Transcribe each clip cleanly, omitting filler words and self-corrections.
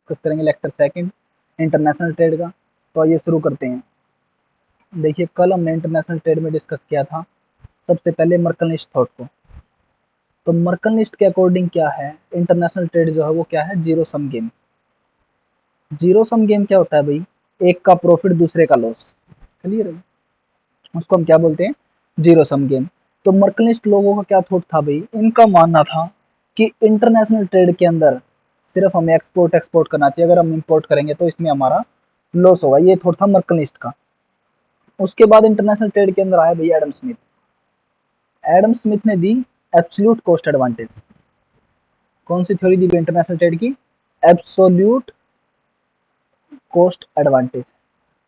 Discuss करेंगे lecture second international trade का। तो आइए शुरू करते हैं। देखिए कल हमने इंटरनेशनल ट्रेड में डिस्कस किया था सबसे पहले मर्कलनिस्ट थॉट को। तो मर्कलनिस्ट के अकॉर्डिंग क्या है, इंटरनेशनल ट्रेड जो है वो क्या है, zero sum game. Zero sum game क्या होता है भाई, एक का प्रॉफिट दूसरे का लॉस। क्लियर है, उसको हम क्या बोलते हैं, जीरो सम गेम। तो मर्कलिस्ट लोगों का क्या थॉट था भाई, इनका मानना था कि इंटरनेशनल ट्रेड के अंदर सिर्फ हमें एक्सपोर्ट एक्सपोर्ट करना चाहिए, अगर हम इंपोर्ट करेंगे तो इसमें हमारा लॉस होगा। ये थॉट था मर्कलिस्ट का। उसके बाद इंटरनेशनल ट्रेड के अंदर आया भैया एडम स्मिथ। एडम स्मिथ ने दी एब्सोल्यूट कॉस्ट एडवांटेज। कौन सी थ्योरी दी इंटरनेशनल ट्रेड की, एब्सोल्यूट कॉस्ट एडवांटेज।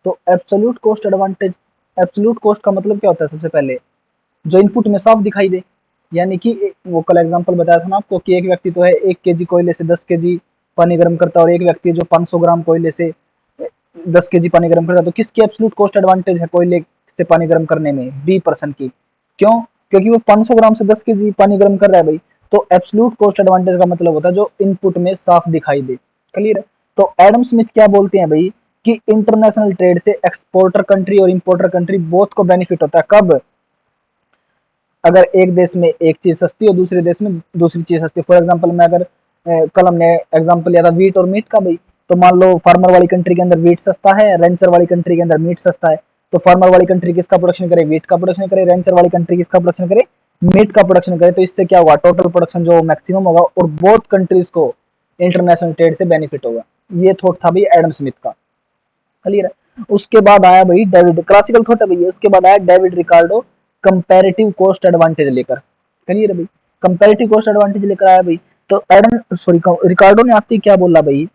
तो absolute cost advantage, absolute cost का मतलब क्या होता है, सबसे पहले जो इनपुट में साफ दिखाई दे। यानी कि वो कल एग्जांपल बताया था ना आपको कि एक व्यक्ति तो है 1 केजी कोयले से 10 केजी पानी गर्म करता है, और एक व्यक्ति है जो 500 ग्राम कोयले से 10 केजी पानी गर्म करता है। तो किसकी एब्सोल्यूट कॉस्ट एडवांटेज है कोयले से पानी गर्म करने में, बी पर्सन की। क्यों, क्योंकि वो 500 ग्राम से 10 केजी पानी गर्म कर रहा है भाई। तो एब्सोल्यूट कॉस्ट एडवांटेज का मतलब होता है जो इनपुट में साफ दिखाई दे। क्लियर है। तो एडम स्मिथ क्या बोलते हैं भाई कि इंटरनेशनल ट्रेड से एक्सपोर्टर कंट्री और इंपोर्टर कंट्री बोथ को बेनिफिट होता है। कब, अगर एक देश में एक चीज सस्ती और दूसरे देश में दूसरी चीज सस्ती। फॉर एग्जांपल मैं अगर कल हमने एग्जांपल लिया था वीट और मीट का भाई। तो मान लो फार्मर वाली कंट्री के अंदर वीट सस्ता है, रेंचर वाली कंट्री के अंदर मीट सस्ता है। तो फार्मर वाली कंट्री किसका प्रोडक्शन करे, वीट का प्रोडक्शन करे। रेंचर वाली कंट्री किसका प्रोडक्शन करे, मीट का प्रोडक्शन करे। तो इससे क्या होगा, टोटल प्रोडक्शन जो मैक्सिमम होगा और बोथ कंट्रीज को इंटरनेशनल ट्रेड से बेनिफिट होगा। ये थॉट था भाई एडम स्मिथ का। क्लियर है। उसके बाद आया भाई डेविड, क्लासिकल थॉट है भैया। उसके बाद आया David Ricardo comparative cost advantage लेकर। क्लियर है भाई, कंपैरेटिव कॉस्ट एडवांटेज लेकर आया भाई। तो एडम सॉरी रिकार्डो ने आपसे क्या बोला भाई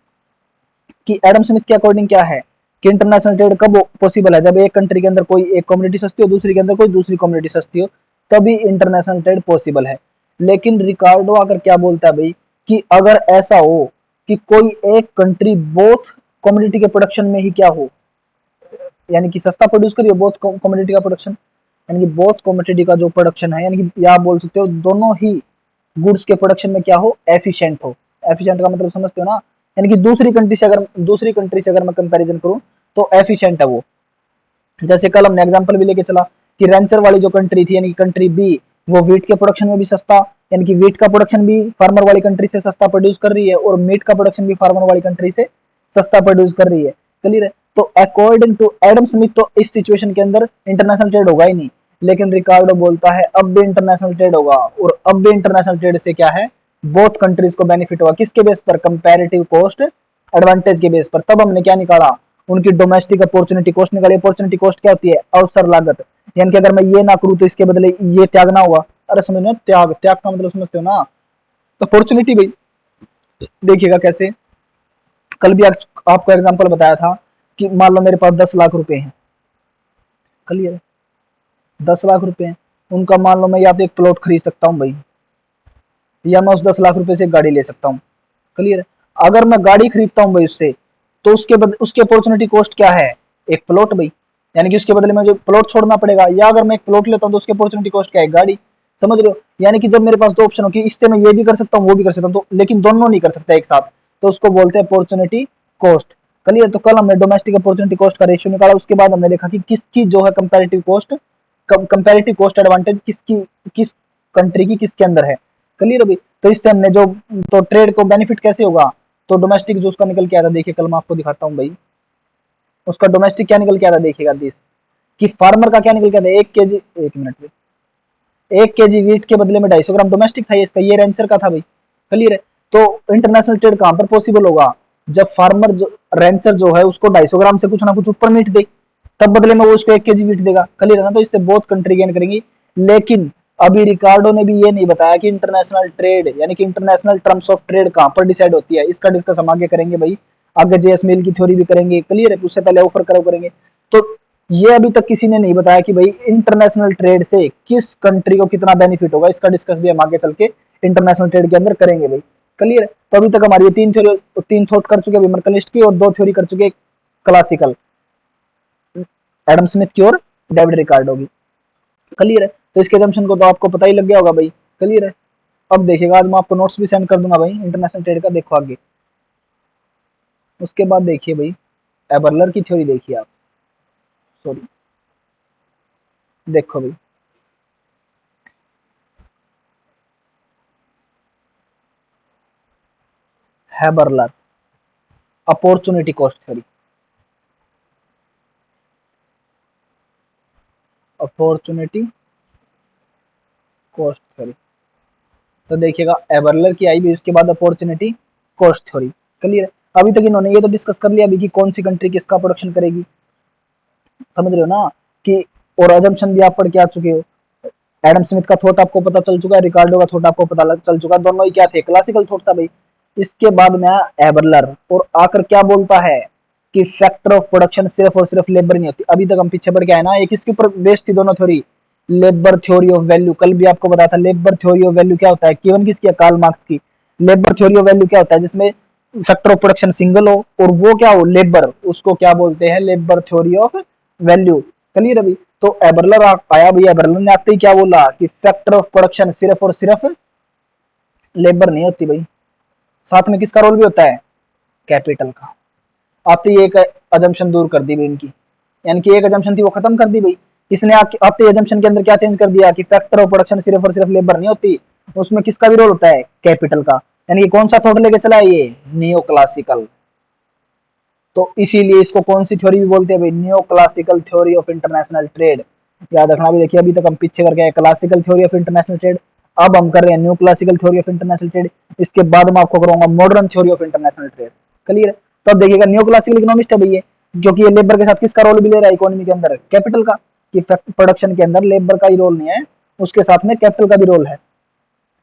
कि एडम स्मिथ के अकॉर्डिंग क्या है कि इंटरनेशनल ट्रेड कब पॉसिबल है, जब एक कंट्री के अंदर कोई एक कम्युनिटी सस्ती हो, दूसरी के अंदर कोई दूसरी कम्युनिटी सस्ती हो, तभी इंटरनेशनल ट्रेड पॉसिबल है। लेकिन रिकार्डो अगर क्या बोलता है भाई कि अगर ऐसा हो कि कोई एक कंट्री बोथ कम्युनिटी के प्रोडक्शन में ही क्या हो, यानी कि सस्ता प्रोड्यूस करिए बोथ कमोडिटी का प्रोडक्शन, यानी कि बोथ कमोडिटी का जो प्रोडक्शन है, यानी कि या आप बोल सकते हो दोनों ही गुड्स के प्रोडक्शन में क्या हो, एफिशिएंट हो। एफिशिएंट का मतलब समझते हो ना, यानी कि दूसरी कंट्री से अगर मैं कंपैरिजन करूं तो एफिशिएंट है वो। जैसे कल हमने एग्जांपल भी लेके चला कि रेंचर वाली जो कंट्री थी यानी कि कंट्री बी, वो वीट के प्रोडक्शन में भी सस्ता, यानी कि वीट का प्रोडक्शन भी फार्मर वाली कंट्री से सस्ता प्रोड्यूस कर रही है, और मीट का प्रोडक्शन भी फार्मर वाली कंट्री से सस्ता प्रोड्यूस कर रही है। क्लियर है। तो अकॉर्डिंग टू एडम स्मिथ तो इस सिचुएशन के अंदर इंटरनेशनल ट्रेड होगा ही नहीं। लेकिन रिकार्डो बोलता है अब भी इंटरनेशनल ट्रेड होगा, और अब भी इंटरनेशनल ट्रेड से क्या है, बोथ कंट्रीज को बेनिफिट होगा। किसके बेस पर, कंपैरेटिव कॉस्ट एडवांटेज के बेस पर। तब हमने क्या निकाला, उनकी डोमेस्टिक अपॉर्चुनिटी कॉस्ट निकाली। अपॉर्चुनिटी कॉस्ट क्या होती है, अवसर लागत। यानी कि अगर मैं ये ना करूं तो इसके बदले ये त्यागना होगा। अरे समझ में, त्याग, त्याग का मतलब समझते हो ना। अपॉर्चुनिटी भाई देखिएगा कैसे, कल भी आपको एग्जांपल बताया था कि मान लो मेरे पास 10 लाख रुपए हैं। क्लियर, 10 लाख रुपए हैं, उनका मान लो मैं या तो एक प्लॉट खरीद सकता हूँ भाई, या मैं उस 10 लाख रुपए से एक गाड़ी ले सकता हूँ। क्लियर, अगर मैं गाड़ी खरीदता हूँ भाई उससे, तो उसके अपॉर्चुनिटी कॉस्ट क्या है, एक प्लॉट भाई। यानी कि उसके बदले में जो प्लॉट छोड़ना पड़ेगा, या अगर मैं एक प्लॉट लेता हूँ तो उसके अपॉर्चुनिटी कॉस्ट क्या है, गाड़ी। समझ रहे हो। यानी कि जब मेरे पास दो ऑप्शन हो कि इससे मैं ये भी कर सकता हूँ वो भी कर सकता हूँ, तो लेकिन दोनों नहीं कर सकता एक साथ, तो उसको बोलते हैं अपॉर्चुनिटी कॉस्ट। क्लियर। तो कल हमने डोमेस्टिक अपॉर्चुनिटी कॉस्ट का रेशियो निकाला। उसके बाद हमने देखा कि किसकी जो है comparative cost, comparative cost advantage किसकी, किस कंट्री की किसके अंदर है। क्लियर अभी। तो इससे हमने जो, तो ट्रेड को बेनिफिट कैसे होगा, तो डोमेस्टिक जो उसका निकल के आया था, देखिए कल मैं आपको दिखाता हूँ भाई, उसका डोमेस्टिक क्या निकल के आया था, देखिएगा दिस, कि फार्मर का क्या निकल के आया था, 1 केजी, 1 मिनट में, 1 केजी वीट के बदले में 250 ग्राम डोमेस्टिक था ये इसका, ये रेंचर का था भाई। क्लियर है। तो इंटरनेशनल ट्रेड कहां पर पॉसिबल होगा, जब फार्मर जो रेंचर जो है उसको 250 ग्राम से कुछ ना कुछ ऊपर मीट दे, तब बदले में वो उसको 1 केजी मीट देगा। क्लियर है ना। तो इससे बहुत कंट्री गेन करेंगी। लेकिन अभी रिकार्डो ने भी ये नहीं बताया कि इंटरनेशनल ट्रेड यानी कि इंटरनेशनल टर्म्स ऑफ ट्रेड कहां पर डिसाइड होती है। इसका डिस्कस हम आगे करेंगे भाई, आगे जेएस मिल की थ्योरी भी करेंगे। क्लियर है। उससे पहले ऑफर करो करेंगे। तो ये अभी तक किसी ने नहीं बताया कि भाई इंटरनेशनल ट्रेड से किस कंट्री को कितना बेनिफिट होगा। इसका डिस्कस भी हम आगे चल के इंटरनेशनल ट्रेड के अंदर करेंगे भाई। क्लियर है। तो अभी तक हमारी तीन थॉट कर चुके हैं मर्कलिस्ट की, और 2 थ्योरी कर चुके क्लासिकल, एडम स्मिथ की और डेविड रिकार्डो की। क्लियर है। तो इसके जंक्शन को तो आपको पता ही लग गया होगा भाई। क्लियर है। अब देखिएगा, आज मैं आपको नोट्स भी सेंड कर दूंगा भाई इंटरनेशनल ट्रेड का, देखो आगे। उसके बाद देखिए भाई एबरलर की थ्योरी देखिए आप, सॉरी देखो भाई Haberler opportunity cost theory, opportunity cost theory. तो देखिएगा एबरलर की आई भी, उसके बाद अपॉर्चुनिटी कॉस्ट थ्योरी। क्लियर। अभी तक इन्होंने ये तो डिस्कस कर लिया अभी कि कौन सी कंट्री किसका प्रोडक्शन करेगी, समझ रहे हो ना कि, और अजम्पशन भी आप पढ़ के आ चुके हो। एडम स्मिथ का थॉट आपको पता चल चुका है, रिकार्डो का थॉट आपको पता चल चुका है, दोनों ही क्या थे, क्लासिकल थॉट था भाई। इसके बाद में एबरलर, और आकर क्या बोलता है कि फैक्टर ऑफ प्रोडक्शन सिर्फ और सिर्फ लेबर नहीं होती। अभी तक हम पीछे बढ़ के आए ना, एक इसके ऊपर बेस्ड थी दोनों theory, labour theory of value. कल भी आपको बताया था लेबर थ्योरी ऑफ वैल्यू क्या होता है, केवन किसकी है, कार्ल मार्क्स की। लेबर थ्योरी ऑफ वैल्यू क्या होता है, जिसमें फैक्टर ऑफ प्रोडक्शन सिंगल हो और वो क्या हो, लेबर, उसको क्या बोलते हैं, labour theory of value. Clear अभी। तो एबरलर आया भैया, एबरलर ने आते ही क्या बोला कि फैक्टर ऑफ प्रोडक्शन सिर्फ और सिर्फ लेबर नहीं होती भाई, साथ में किसका रोल भी होता है, कैपिटल का। आते ही एक अजम्पशन दूर कर दी भाई इनकी, यानी कि एक अजम्पशन थी वो खत्म कर दी भाई। इसने आते ही अजम्पशन के अंदर क्या चेंज कर दिया कि फैक्टर ऑफ प्रोडक्शन सिर्फ और सिर्फ लेबर नहीं होती, उसमें किसका भी रोल होता है, कैपिटल का। यानी कि कौन सा थॉट लेके चला है ये, नियो क्लासिकल। तो इसीलिए इसको कौन सी थ्योरी भी बोलते हैं भाई, neo classical theory of international trade. याद रखना भी, देखिए अभी तक हम पीछे करके आए classical theory of international trade, अब हम कर रहे हैं new classical theory of international trade. इसके बाद मैं आपको करूंगा modern theory of international trade. Clear. तो अब देखिएगा न्यू क्लासिकल इकोनॉमिस्ट है भैया, जो कि ये लेबर के साथ किसका रोल भी ले रहा है इकोनॉमी के अंदर, कैपिटल का। कि प्रोडक्शन के अंदर लेबर का ही रोल नहीं है, उसके साथ में कैपिटल का भी रोल है।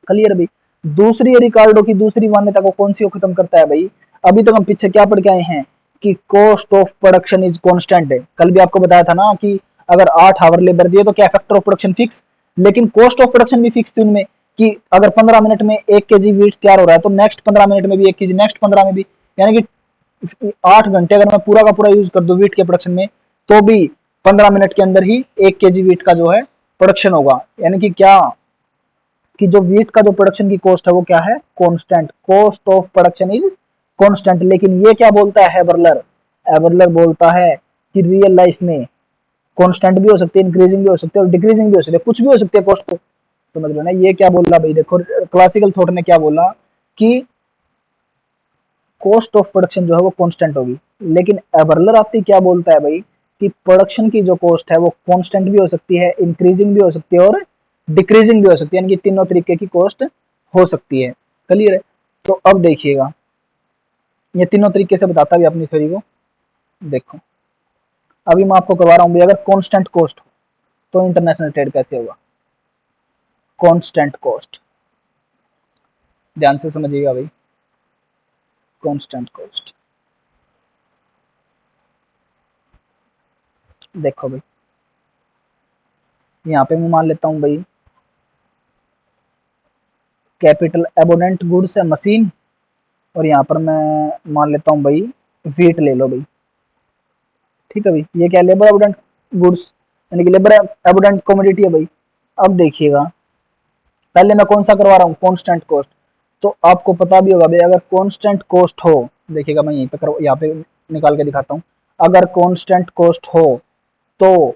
क्लियर भाई। दूसरी रिकार्डो की दूसरी मान्यता को कौन सी को खत्म करता है भाई, अभी तक हम पीछे क्या पढ़ के आए हैं कि cost of production is constant है। कल भी आपको बताया था ना कि अगर 8 आवर लेबर दिए तो क्या फैक्टर ऑफ प्रोडक्शन फिक्स, लेकिन कॉस्ट ऑफ प्रोडक्शन भी फिक्स थी उनमें, कि अगर 15 मिनट में 1 kg वीट तैयार हो रहा है तो नेक्स्ट 15 मिनट में भी 1 kg, नेक्स्ट 15 में भी, यानी कि 8 घंटे अगर मैं पूरा का पूरा यूज कर दूं वीट के प्रोडक्शन में, तो भी 15 मिनट के अंदर ही 1 kg वीट का जो है प्रोडक्शन होगा। यानी कि क्या, कि जो वीट का जो प्रोडक्शन की कॉस्ट है वो क्या है, constant, cost of production is constant. लेकिन ये क्या बोलता है हैबरलर, हैबरलर बोलता है कि रियल लाइफ में कांस्टेंट भी हो सकती है, इंक्रीजिंग भी हो सकती है और डिक्रीजिंग भी हो सकती है, कुछ भी हो सकती है कॉस्ट तो। समझ लो ना ये क्या बोल रहा भाई, देखो क्लासिकल थॉट ने क्या बोला कि कॉस्ट ऑफ प्रोडक्शन जो है वो कांस्टेंट होगी, लेकिन एबरलर आती क्या बोलता है भाई कि प्रोडक्शन की जो कॉस्ट है वो कांस्टेंट भी हो सकती है, इंक्रीजिंग भी हो सकती है और डिक्रीजिंग भी हो सकती है, यानी कि तीनों तरीके की कॉस्ट हो सकती है। क्लियर है। तो अब देखिएगा ये तीनों तरीके से बताता भी अपनी थ्योरी को। देखो अभी मैं आपको करवा रहा हूँ भाई, अगर कांस्टेंट कॉस्ट हो तो इंटरनेशनल ट्रेड कैसे होगा, कांस्टेंट कॉस्ट, ध्यान से समझिएगा भाई, कांस्टेंट कॉस्ट। देखो भाई यहाँ पे मैं मान लेता हूँ भाई कैपिटल एबोनेंट गुड्स है मशीन, और यहाँ पर मैं मान लेता हूँ भाई वेट ले लो भाई। ठीक है भाई, ये क्या लेबर एबोडेंट गुड्स, यानी कि लेबर एबोडेंट कमोडिटी है भाई। अब देखिएगा पहले मैं कौन सा करवा रहा हूँ, कांस्टेंट कॉस्ट। तो आपको पता भी होगा भाई अगर कांस्टेंट कॉस्ट हो, देखिएगा मैं यहीं पे यहाँ पे निकाल के दिखाता हूँ। अगर कांस्टेंट कॉस्ट हो तो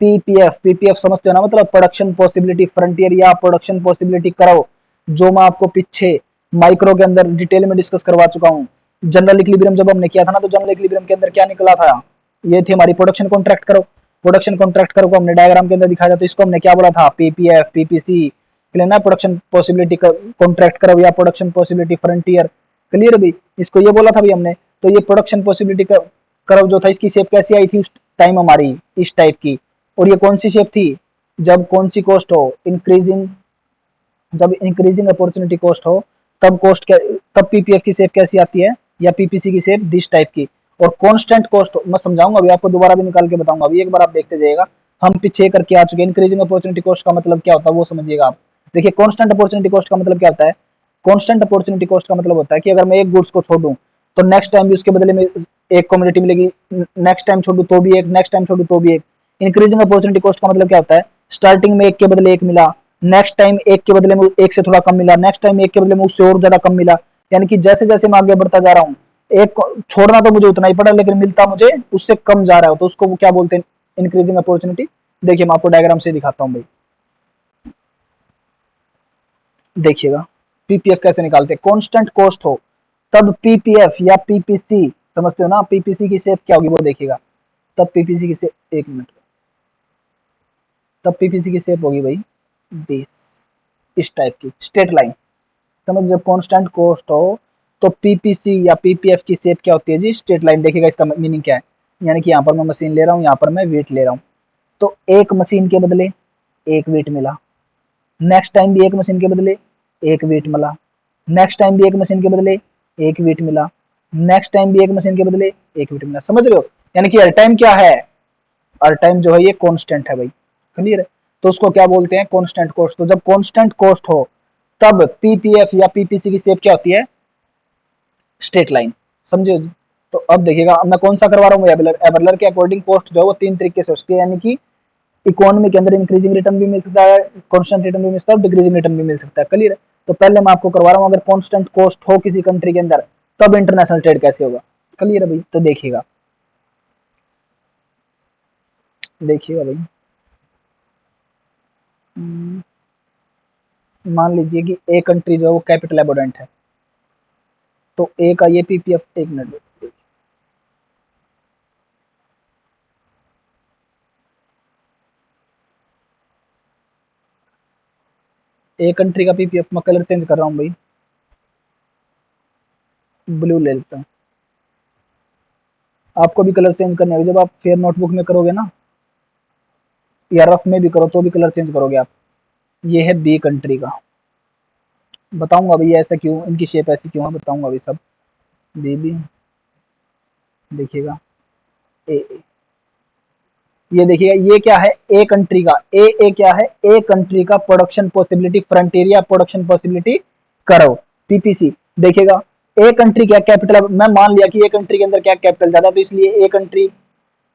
पीपीएफ, पीपीएफ समझते हो ना, मतलब प्रोडक्शन पॉसिबिलिटी फ्रंटियर या प्रोडक्शन पॉसिबिलिटी करो, जो मैं आपको पीछे माइक्रो के अंदर डिटेल में डिस्कस करवा चुका हूँ। जनरल इक्विलिब्रियम जब हमने किया था ना, तो जनरल इक्विलिब्रियम के अंदर क्या निकला था, ये थी हमारी प्रोडक्शन कॉन्ट्रैक्ट करो। प्रोडक्शन कॉन्ट्रैक्ट करो को हमने डायग्राम के अंदर दिखाया था, तो इसको हमने क्या बोला था, पीपीएफ, पीपीसी, क्लियर ना, प्रोडक्शन पॉसिबिलिटी कॉन्ट्रैक्ट करो या प्रोडक्शन पॉसिबिलिटी फ्रंटियर। क्लियर भी, इसको ये बोला था भी हमने। तो ये प्रोडक्शन पॉसिबिलिटी कर्व जो था इसकी शेप कैसी आई थी उस टाइम हमारी, इस टाइप की। और ये कौन सी शेप थी, जब कौन सी कॉस्ट हो, इंक्रीजिंग, जब इंक्रीजिंग अपॉर्चुनिटी कॉस्ट हो तब कॉस्ट क्या, तब पीपीएफ की शेप कैसी आती है, या पीपीसी की शेप दिस टाइप की। और कांस्टेंट कॉस्ट मैं समझाऊंगा अभी आपको, दोबारा भी निकाल के बताऊंगा, अभी एक बार आप देखते जाइएगा। हम पीछे करके आ चुके हैं, इंक्रीजिंग अपॉर्चुनिटी कॉस्ट का मतलब क्या होता है वो समझिएगा आप। देखिए कांस्टेंट अपॉर्चुनिटी कॉस्ट का मतलब क्या होता है, कांस्टेंट अपॉर्चुनिटी कॉस्ट का मतलब होता है कि अगर मैं एक गुड्स को छोड़ दूं तो नेक्स्ट टाइम भी उसके बदले में एक कमोडिटी मिलेगी, नेक्स्ट टाइम छोड़ दूं तो भी एक, नेक्स्ट टाइम छोड़ दूं तो भी एक। इंक्रीजिंग अपॉर्चुनिटी कॉस्ट का मतलब क्या होता है, स्टार्टिंग में एक के बदले एक मिला, नेक्स्ट टाइम एक के बदले में एक से थोड़ा कम मिला, नेक्स्ट टाइम एक के बदले में उससे और ज्यादा कम मिला। यानी कि जैसे जैसे मैं आगे बढ़ता जा रहा हूँ एक छोड़ना तो मुझे उतना ही पड़ा, लेकिन मिलता मुझे उससे कम जा रहा हो, तो उसको वो क्या बोलते हैं, इंक्रीजिंग अपॉर्चुनिटी। देखिए मैं आपको डायग्राम से दिखाता हूँ भाई, देखिएगा पीपीएफ कैसे निकालते हैं। कांस्टेंट कॉस्ट हो तब पीपीएफ या पीपीसी, समझते हो ना, पीपीसी की शेप क्या होगी वो देखिएगा। तब पीपीसी की शेप, एक मिनट, तब पीपीसी की शेप होगी भाई दिस, इस टाइप की स्ट्रेट लाइन। समझ, जब कांस्टेंट कॉस्ट हो तो पीपीसी या पीपीएफ की शेप क्या होती है जी, स्ट्रेट लाइन। देखिएगा इसका मीनिंग क्या है, यानी कि यहाँ पर मैं मशीन ले रहा हूँ, यहाँ पर मैं वेट ले रहा हूँ, तो एक मशीन के बदले एक वेट मिला, नेक्स्ट टाइम भी एक मशीन के बदले एक वेट मिला, नेक्स्ट टाइम भी एक मशीन के बदले एक वेट मिला, नेक्स्ट टाइम भी एक मशीन के बदले एक वेट मिला। समझ रहे हो, यानी कि हर टाइम क्या है, हर टाइम जो है ये कांस्टेंट है भाई, क्लियर है। तो उसको क्या बोलते हैं, कांस्टेंट कॉस्ट। तो जब कांस्टेंट कॉस्ट हो तब पीपीएफ या पीपीसी की शेप क्या होती है, स्ट्रेट लाइन। समझे। तो अब देखिएगा, अब मैं कौन सा करवा रहा हूँ एबलर, एबलर के अकॉर्डिंग कॉस्ट जो है वो तीन तरीके से उसके, यानी कि इकोनॉमी के अंदर इंक्रीजिंग रिटर्न भी मिल सकता है, कांस्टेंट रिटर्न भी मिल सकता है, डिक्रीजिंग रिटर्न भी मिल सकता है, क्लियर है। तो पहले मैं आपको करवा रहा हूँ, अगर कांस्टेंट कॉस्ट हो किसी कंट्री के अंदर तब इंटरनेशनल ट्रेड कैसे होगा, क्लियर है भाई। तो देखिएगा, देखिएगा भाई, मान लीजिए कि ए कंट्री जो है वो कैपिटल एबोडेंट है, तो ए का ये पीपीएफ, एक मिनट, ए कंट्री का पीपीएफ मैं कलर चेंज कर रहा हूँ भाई, ब्लू ले लेता हूँ। आपको भी कलर चेंज करने होंगे, जब आप फेयर नोटबुक में करोगे ना या रफ में भी करो तो भी कलर चेंज करोगे आप। ये है बी कंट्री का, बताऊंगा अभी ऐसा क्यों, इनकी शेप ऐसी क्यों है बताऊंगा अभी सब। बी बी, देखिएगा ए, ये देखिएगा ये क्या है, ए कंट्री का, ए क्या है, ए कंट्री का प्रोडक्शन पॉसिबिलिटी फ्रंटेरिया प्रोडक्शन पॉसिबिलिटी करो, पीपीसी। देखिएगा ए कंट्री क्या कैपिटल, मैं मान लिया कि ए कंट्री के अंदर क्या कैपिटल ज्यादा, तो इसलिए ए कंट्री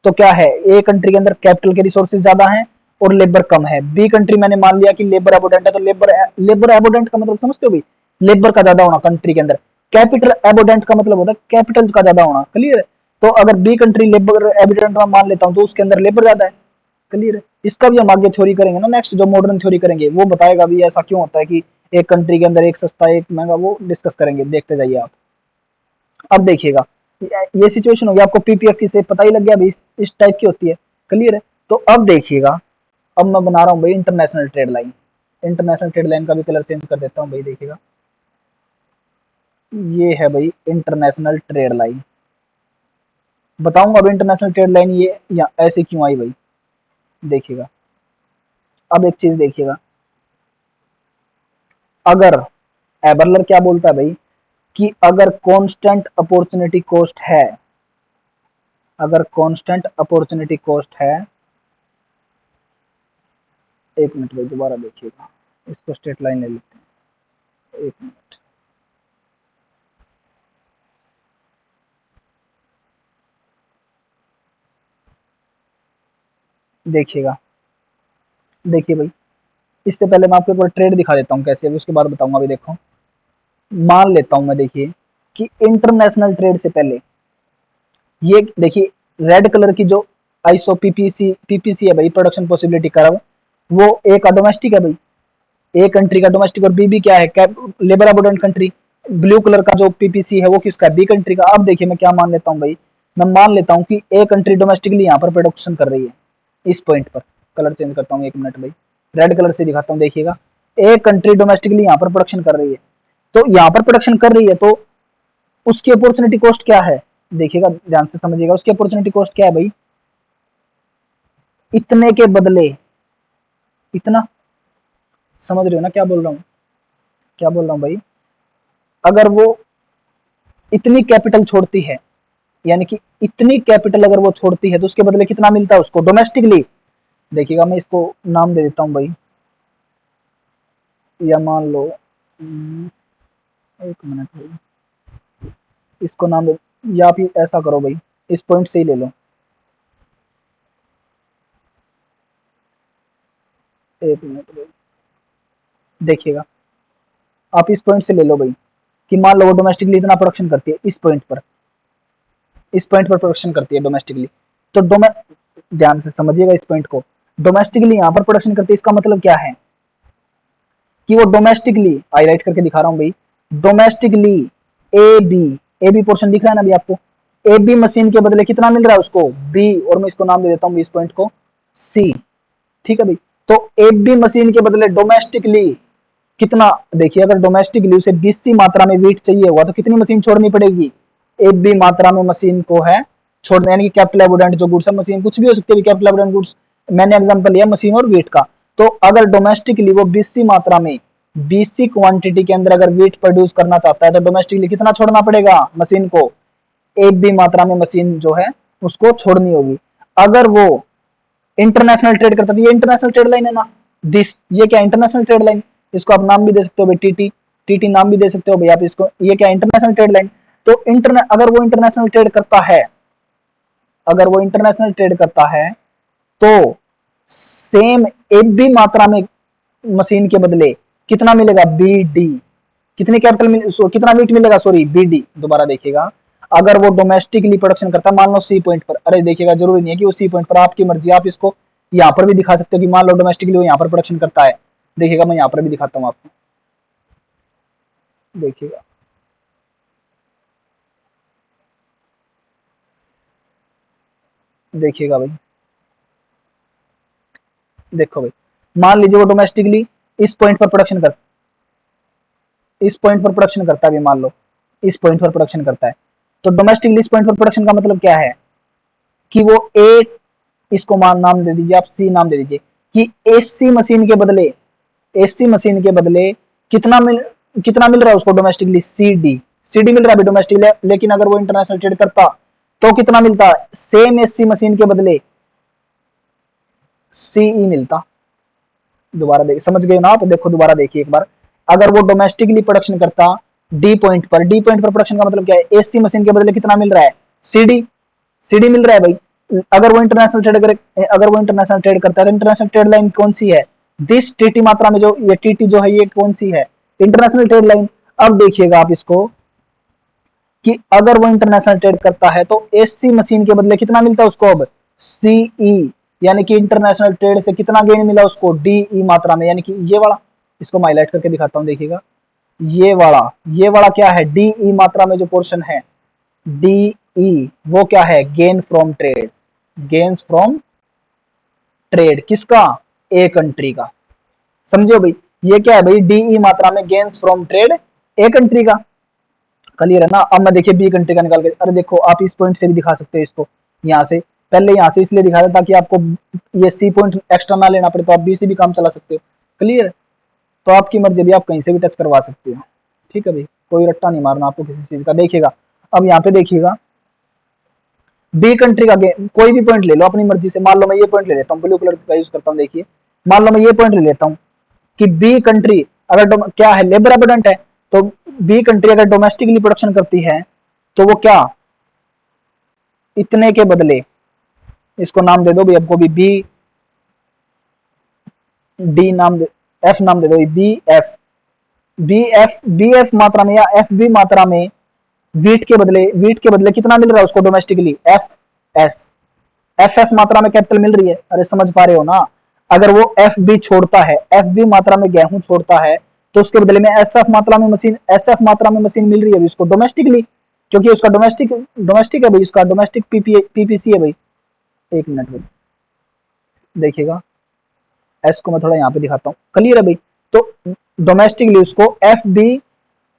तो क्या है, ए कंट्री के अंदर कैपिटल के रिसोर्सेज ज्यादा हैं और लेबर कम है। बी कंट्री मैंने मान लिया कि लेबर एबोडेंट है, तो लेबर एबोडेंट का मतलब समझते हो भाई, लेबर का ज्यादा होना कंट्री के अंदर। कैपिटल एबोडेंट का मतलब होता है कैपिटल का ज्यादा होना, क्लियर है। तो अगर बी कंट्री लेबर एबोडेंट में मान लेता हूं तो उसके अंदर लेबर ज्यादा है, क्लियर है। इसका भी हम आगे थ्योरी करेंगे ना, नेक्स्ट जो मॉडर्न थ्योरी करेंगे वो बताएगा भी ऐसा क्यों होता है कि एक कंट्री के अंदर एक सस्ता एक महंगा, वो डिस्कस करेंगे, देखते जाइए आप। अब देखिएगा, ये सिचुएशन हो गया, आपको पीपीएफ की शेप पता ही लग गया भाई, इस टाइप की होती है, क्लियर है। तो अब देखिएगा, अब मैं बना रहा हूँ भाई international trade line, international trade line का भी कलर चेंज कर देता हूँ भाई, देखिएगा ये है भाई इंटरनेशनल ट्रेड लाइन। बताऊंगा अब इंटरनेशनल ट्रेड लाइन ये या ऐसे क्यों आई भाई, देखिएगा। अब एक चीज देखिएगा, अगर एबरलर क्या बोलता है भाई, कि अगर कांस्टेंट अपॉर्चुनिटी कॉस्ट है, अगर कांस्टेंट अपॉर्चुनिटी कॉस्ट है, एक मिनट भाई दोबारा देखिएगा, इसको स्ट्रेट लाइन ले लेते हैं, एक मिनट, देखिएगा, देखिए भाई, इससे पहले मैं आपको एक बार ट्रेड दिखा देता हूँ कैसे, अभी उसके बाद बताऊंगा। अभी देखो, मान लेता हूं मैं, देखिए कि इंटरनेशनल ट्रेड से पहले, ये देखिए रेड कलर की जो आईसो पीपीसी पीपीसी है भाई, प्रोडक्शन पॉसिबिलिटी कर्व, वो ए का डोमेस्टिक है भाई, ए कंट्री का डोमेस्टिक, और बी क्या है, लेबर अबोडेंट कंट्री। ब्लू कलर का जो पीपीसी है वो किसका है, बी कंट्री का। अब देखिए मैं क्या मान लेता हूँ भाई, मैं मान लेता हूँ कि ए कंट्री डोमेस्टिकली यहाँ पर प्रोडक्शन कर रही है, इस पॉइंट पर। कलर चेंज करता हूँ, एक मिनट भाई, रेड कलर से दिखाता हूँ, देखिएगा ए कंट्री डोमेस्टिकली यहाँ पर प्रोडक्शन कर रही है, तो यहाँ पर प्रोडक्शन कर रही है तो उसकी अपॉर्चुनिटी कॉस्ट क्या है, देखिएगा ध्यान से समझिएगा, उसकी अपॉर्चुनिटी कॉस्ट क्या है भाई, इतने के बदले इतना। समझ रहे हो ना क्या बोल रहा हूँ, क्या बोल रहा हूँ भाई, अगर वो इतनी कैपिटल छोड़ती है, यानी कि इतनी कैपिटल अगर वो छोड़ती है तो उसके बदले कितना मिलता है उसको डोमेस्टिकली। देखिएगा मैं इसको नाम दे देता हूँ भाई, या मान लो, एक मिनट भाई, इसको नाम दे, या आप ऐसा करो भाई, इस पॉइंट से ही ले लो, एक मिनट भाई, देखिएगा आप इस पॉइंट से ले लो भाई, कि मान लो वो डोमेस्टिकली इतना प्रोडक्शन करती है इस पॉइंट पर, इस पॉइंट पर प्रोडक्शन करती है डोमेस्टिकली। तो ध्यान से समझिएगा इस पॉइंट को, डोमेस्टिकली यहाँ पर प्रोडक्शन करती है, इसका मतलब क्या है कि वो डोमेस्टिकली, हाईलाइट करके दिखा रहा हूँ भाई, डोमेस्टिकली ए बी पोर्शन दिख रहा है ना अभी आपको, ए बी मशीन के बदले कितना मिल रहा है उसको बी, और मैं इसको नाम दे देता हूँ इस पॉइंट को सी। ठीक है भाई, तो ए बी मशीन के बदले डोमेस्टिकली कितना, देखिए अगर डोमेस्टिकली उसे 20 मात्रा में वीट चाहिए हुआ तो कितनी मशीन छोड़नी पड़ेगी, एक भी मात्रा में मशीन को है छोड़ना, यानी कि कैपिटल एबोडेंट जो गुड्स है, मशीन कुछ भी हो सकती है कैपिटल एबोडेंट गुड्स, मैंने एग्जांपल लिया मशीन और वीट का। तो अगर डोमेस्टिकली वो 20 मात्रा में 20 क्वांटिटी के अंदर अगर वीट प्रोड्यूस करना चाहता है तो डोमेस्टिकली कितना छोड़ना पड़ेगा मशीन को, एक भी मात्रा में मशीन जो है उसको छोड़नी होगी। अगर वो इंटरनेशनल ट्रेड करता है, तो ये इंटरनेशनल ट्रेड लाइन है ना, दिस ये क्या इंटरनेशनल ट्रेड लाइन, इसको आप नाम भी दे सकते हो भाई टीटी, टीटी नाम भी दे सकते हो भाई आप इसको, ये क्या इंटरनेशनल ट्रेड लाइन। तो अगर वो इंटरनेशनल ट्रेड करता है, अगर वो इंटरनेशनल ट्रेड करता है तो सेम एक भी मात्रा में मशीन के बदले कितना मिलेगा बी डी, कितनी कैपिटल कितना वीट मिलेगा, सॉरी बी डी, दोबारा देखिएगा, अगर वो डोमेस्टिकली प्रोडक्शन करता है मान लो सी पॉइंट पर, अरे देखिएगा जरूरी नहीं है कि वो सी पॉइंट पर, आपकी मर्जी, आप इसको यहाँ पर भी दिखा सकते हो कि मान लो डोमेस्टिकली वो यहाँ पर प्रोडक्शन करता है, देखिएगा मैं यहाँ पर भी दिखाता हूँ आपको, देखिएगा देखिएगा भाई, देखो भाई, मान लीजिए वो डोमेस्टिकली इस पॉइंट पर प्रोडक्शन कर, इस पॉइंट पर प्रोडक्शन करता है, मान लो इस पॉइंट पर प्रोडक्शन करता है, तो डोमेस्टिकली इस पॉइंट पर प्रोडक्शन का मतलब क्या है कि वो ए, इसको मान नाम दे दीजिए आप, सी नाम दे दीजिए, कि एसी मशीन के बदले, एसी मशीन के बदले कितना मिल रहा है उसको डोमेस्टिकली सीडी, सीडी मिल रहा है डोमेस्टिकली, लेकिन अगर वो इंटरनेशनल ट्रेड करता तो कितना मिलता, सेम एसी मशीन के बदले सीई मिलता। दोबारा देख, समझ गए ना आप, देखो दोबारा देखिए एक बार, अगर वो डोमेस्टिकली प्रोडक्शन करता डी पॉइंट पर, डी पॉइंट पर प्रोडक्शन का मतलब क्या है, एसी मशीन के बदले कितना मिल रहा है सीडी, सीडी मिल रहा है भाई। अगर वो इंटरनेशनल ट्रेड करे, अगर वो इंटरनेशनल ट्रेड करता है तो इंटरनेशनल ट्रेड लाइन कौन सी है, दिस टीटी मात्रा में जो ये टीटी जो है ये कौन सी है, इंटरनेशनल ट्रेड लाइन। अब देखिएगा आप इसको कि अगर वो इंटरनेशनल ट्रेड करता है तो एससी मशीन के बदले कितना मिलता है उसको अब सीई, यानी कि इंटरनेशनल ट्रेड से कितना गेन मिला उसको डीई मात्रा में, यानी कि ये वाला, इसको मैं हाईलाइट करके दिखाता हूं, देखिएगा ये वाला क्या है डीई मात्रा में जो पोर्शन है डीई, वो क्या है gain from trade, gains from trade किसका, ए कंट्री का, समझो भाई, ये क्या है भाई डीई मात्रा में gains from trade A country का, क्लियर है ना। अब मैं देखिए बी कंट्री का निकाल के, अरे देखो आप इस पॉइंट से भी दिखा सकते हो इसको, यहाँ से, पहले यहाँ से इसलिए दिखा था ताकि आपको ये सी पॉइंट एक्स्ट्रा ना लेना पड़े, तो आप बी से भी काम चला सकते हो, क्लियर। तो आपकी मर्जी भी, आप कहीं से भी टच करवा सकते हो, ठीक है भाई, कोई रट्टा नहीं मारना आपको किसी चीज का। देखिएगा अब यहाँ पे देखिएगा बी कंट्री का कोई भी पॉइंट ले लो अपनी मर्जी से, मान लो मैं ये पॉइंट ले लेता हूँ, ब्लू कलर का यूज करता हूँ, देखिए मान लो मैं ये पॉइंट ले लेता हूँ कि बी कंट्री अगर क्या है लेबर एबोडेंट है, तो बी कंट्री अगर डोमेस्टिकली प्रोडक्शन करती है तो वो क्या इतने के बदले, इसको नाम दे दो भाई, आपको भी बी डी नाम दे, एफ नाम दे दो, बी एफ मात्रा में या एफ बी मात्रा में वीट के बदले कितना मिल रहा है उसको domestically F S, F S मात्रा में कैपिटल मिल रही है, अरे समझ पा रहे हो ना। अगर वो एफ बी छोड़ता है, एफ बी मात्रा में गेहूं छोड़ता है, तो उसके बदले में एस एफ मात्रा में मशीन, एस एफ मात्रा में मशीन मिल रही है उसको डोमेस्टिकली, क्योंकि उसका डोमेस्टिक है भाई, उसका डोमेस्टिक पीपीसी है भाई। एक मिनट भाई, देखिएगा एस को मैं थोड़ा यहाँ पे दिखाता हूँ, क्लियर है भाई। तो डोमेस्टिकली उसको एफ बी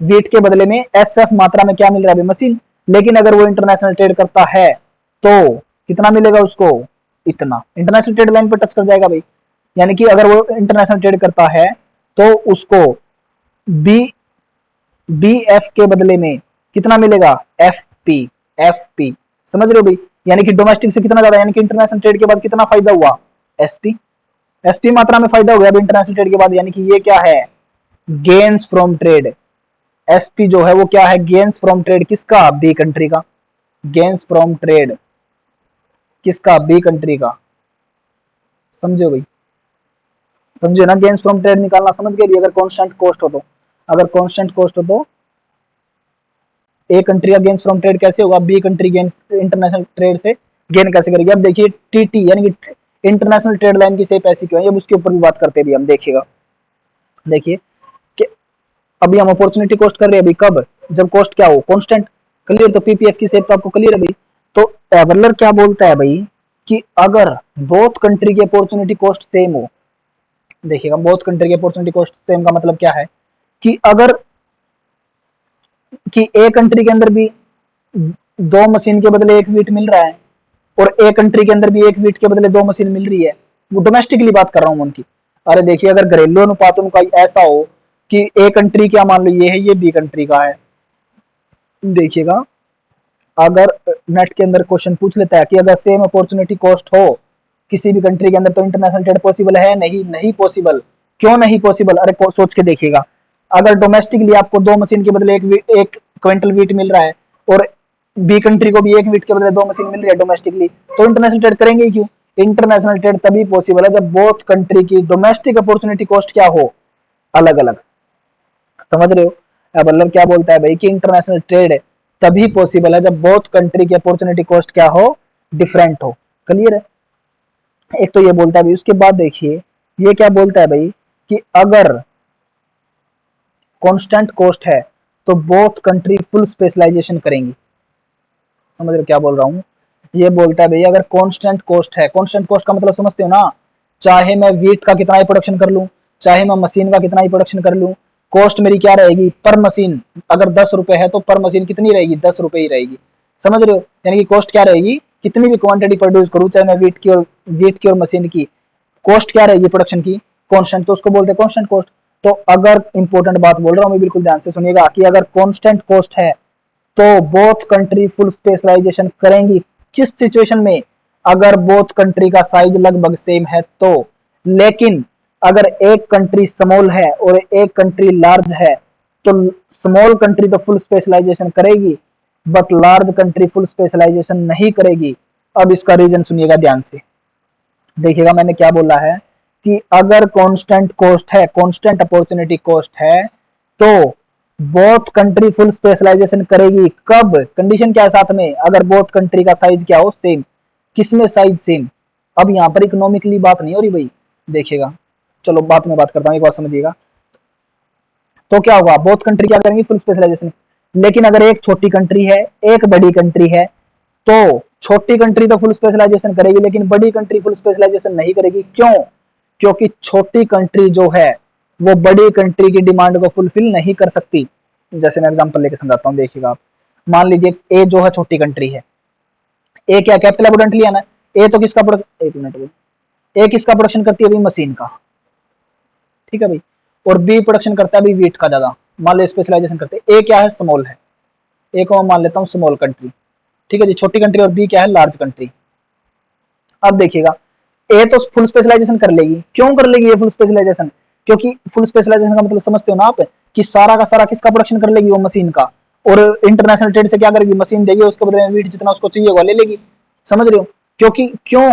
वीट के बदले में एस एफ मात्रा में क्या मिल रहा है भाई मशीन, लेकिन अगर वो इंटरनेशनल ट्रेड करता है तो कितना मिलेगा उसको, इतना, इंटरनेशनल ट्रेड लाइन पर टच कर जाएगा भाई, यानी कि अगर वो इंटरनेशनल ट्रेड करता है तो उसको बी बी एफ के बदले में कितना मिलेगा एफ पी, एफ पी, समझ रहे हो भाई, यानी कि डोमेस्टिक से कितना ज्यादा, यानी कि इंटरनेशनल ट्रेड के बाद कितना फायदा हुआ एसपी, एसपी मात्रा में फायदा हो गया इंटरनेशनल ट्रेड के बाद, यानी कि ये क्या है गेन्स फ्रॉम ट्रेड, एसपी जो है वो क्या है गेन्स फ्रॉम ट्रेड किसका बी कंट्री का, गेन्स फ्रॉम ट्रेड किसका बी कंट्री का, समझो भाई, समझो ना, गेन्स फ्रॉम ट्रेड निकालना समझ गए, अगर कांस्टेंट कॉस्ट हो तो, अगर कांस्टेंट कॉस्ट हो तो ए कंट्री का गेन फ्रॉम ट्रेड कैसे होगा, B country gain international trade से गेन कैसे करेगी। अब देखिए टीटी यानी कि इंटरनेशनल ट्रेड लाइन की शेप ऐसी क्यों है, अब उसके ऊपर भी बात करते हैं। हम देखिएगा, देखिए कि अभी हम अपॉर्चुनिटी कॉस्ट कर रहे हैं, अभी कब, जब कॉस्ट क्या हो, कांस्टेंट। क्लियर, तो पीपीएफ की शेप तो आपको क्लियर है भाई। तो एवलर क्या बोलता है भाई कि अगर बोथ कंट्री की अपॉर्चुनिटी कॉस्ट सेम हो, देखिएगा बोथ कंट्री की अपॉर्चुनिटी कॉस्ट सेम का मतलब क्या है कि अगर कि ए कंट्री के अंदर भी 2 मशीन के बदले 1 वीट मिल रहा है और ए कंट्री के अंदर भी 1 वीट के बदले 2 मशीन मिल रही है, वो डोमेस्टिकली बात कर रहा हूं उनकी। अरे देखिए अगर घरेलू अनुपात उनका ऐसा हो कि ए कंट्री क्या मान लो ये है, ये बी कंट्री का है, देखिएगा अगर नेट के अंदर क्वेश्चन पूछ लेता है कि अगर सेम अपॉर्चुनिटी कॉस्ट हो किसी भी कंट्री के अंदर तो इंटरनेशनल ट्रेड पॉसिबल है, नहीं, नहीं पॉसिबल। क्यों नहीं पॉसिबल, अरे सोच के देखिएगा, अगर डोमेस्टिकली आपको 2 मशीन के बदले 1 क्विंटल वीट मिल रहा है और बी कंट्री को भी 1 वीट के बदले 2 मशीन मिल रही है डोमेस्टिकली, तो इंटरनेशनल ट्रेड करेंगे ही क्यों। इंटरनेशनल ट्रेड तभी पॉसिबल है जब बोथ कंट्री की डोमेस्टिक अपॉर्चुनिटी कॉस्ट क्या हो, अलग अलग। समझ रहे हो। अब मतलब क्या बोलता है भाई कि इंटरनेशनल ट्रेड तभी पॉसिबल है जब बोथ कंट्री की अपॉर्चुनिटी कॉस्ट क्या हो, डिफरेंट हो। क्लियर है, एक तो ये बोलता है भाई। उसके बाद देखिए ये क्या बोलता है भाई कि अगर कांस्टेंट कॉस्ट है तो बोथ कंट्री फुल स्पेशलाइजेशन करेंगी। समझ रहे हो क्या बोल रहा हूँ। ये बोलता है भाई अगर कांस्टेंट कॉस्ट है, कांस्टेंट कॉस्ट का मतलब समझते हो ना, चाहे मैं वीट का कितना ही प्रोडक्शन कर लूं, चाहे मैं मशीन का कितना ही प्रोडक्शन कर लूं, कॉस्ट मेरी क्या रहेगी पर मशीन। अगर 10 रुपए है तो पर मशीन कितनी रहेगी, 10 रुपए ही रहेगी। समझ रहे हो, यानी कि कॉस्ट क्या रहेगी, कितनी भी क्वांटिटी प्रोड्यूस करूं, चाहे मैं वीट की और मशीन की, कॉस्ट क्या रहेगी प्रोडक्शन की, कांस्टेंट, तो उसको बोलते हैं कांस्टेंट कॉस्ट। तो अगर इंपॉर्टेंट बात बोल रहा हूं मैं, बिल्कुल ध्यान से सुनिएगा कि अगर कांस्टेंट कॉस्ट है तो बोथ कंट्री फुल स्पेशलाइजेशन करेंगी। किस सिचुएशन में, अगर बोथ कंट्री का साइज लगभग सेम है तो। लेकिन अगर एक कंट्री स्मॉल है और एक कंट्री लार्ज है तो स्मॉल कंट्री तो फुल स्पेशलाइजेशन करेगी but large country full specialisation नहीं करेगी। अब इसका रीजन सुनिएगा ध्यान से, देखिएगा मैंने क्या बोला है कि अगर कांस्टेंट कॉस्ट है, कांस्टेंट अपॉर्चुनिटी कॉस्ट है तो बोथ कंट्री फुल स्पेशलाइजेशन करेगी। कब, कंडीशन क्या है साथ में, अगर बोथ कंट्री का साइज क्या हो, सेम। किसमें साइज सेम, अब यहां पर इकोनॉमिकली बात नहीं हो रही भाई, देखिएगा चलो बात में बात करता हूं, एक बार समझिएगा। तो क्या होगा, बोथ कंट्री क्या करेंगे, फुल स्पेशलाइजेशन। लेकिन अगर एक छोटी कंट्री है एक बड़ी कंट्री है तो छोटी कंट्री तो फुल स्पेशलाइजेशन करेगी लेकिन बड़ी कंट्री फुल स्पेशलाइजेशन नहीं करेगी। क्यों, क्योंकि छोटी कंट्री जो है वो बड़ी कंट्री की डिमांड को फुलफिल नहीं कर सकती। जैसे मैं एग्जांपल लेके समझाता हूँ, देखिएगा आप, मान लीजिए ए जो है छोटी कंट्री है, ए क्या कैपिटल अबंडेंट लिया ना, ए तो किसका प्रोडक्ट, एक मिनट, ए किसका प्रोडक्शन करती है अभी, मशीन का, ठीक है भाई, और बी प्रोडक्शन करता है अभी वीट का ज्यादा, मान लो स्पेशलाइजेशन करते हैं। ए क्या है, स्मॉल है, ए को मैं मान लेता हूँ स्मॉल कंट्री, ठीक है जी, छोटी कंट्री, और बी क्या है, लार्ज कंट्री। अब देखिएगा ए तो फुल स्पेशलाइजेशन कर लेगी, क्यों कर लेगी ये फुल स्पेशलाइजेशन, क्योंकि फुल स्पेशलाइजेशन का मतलब समझते हो ना आप कि सारा का सारा किसका प्रोडक्शन कर लेगी, वो मशीन का। और इंटरनेशनल ट्रेड से क्या करेगी, मशीन देगी, उसके बदले में वीट जितना उसको चाहिए वो ले लेगी। समझ रहे हो, क्योंकि क्यों,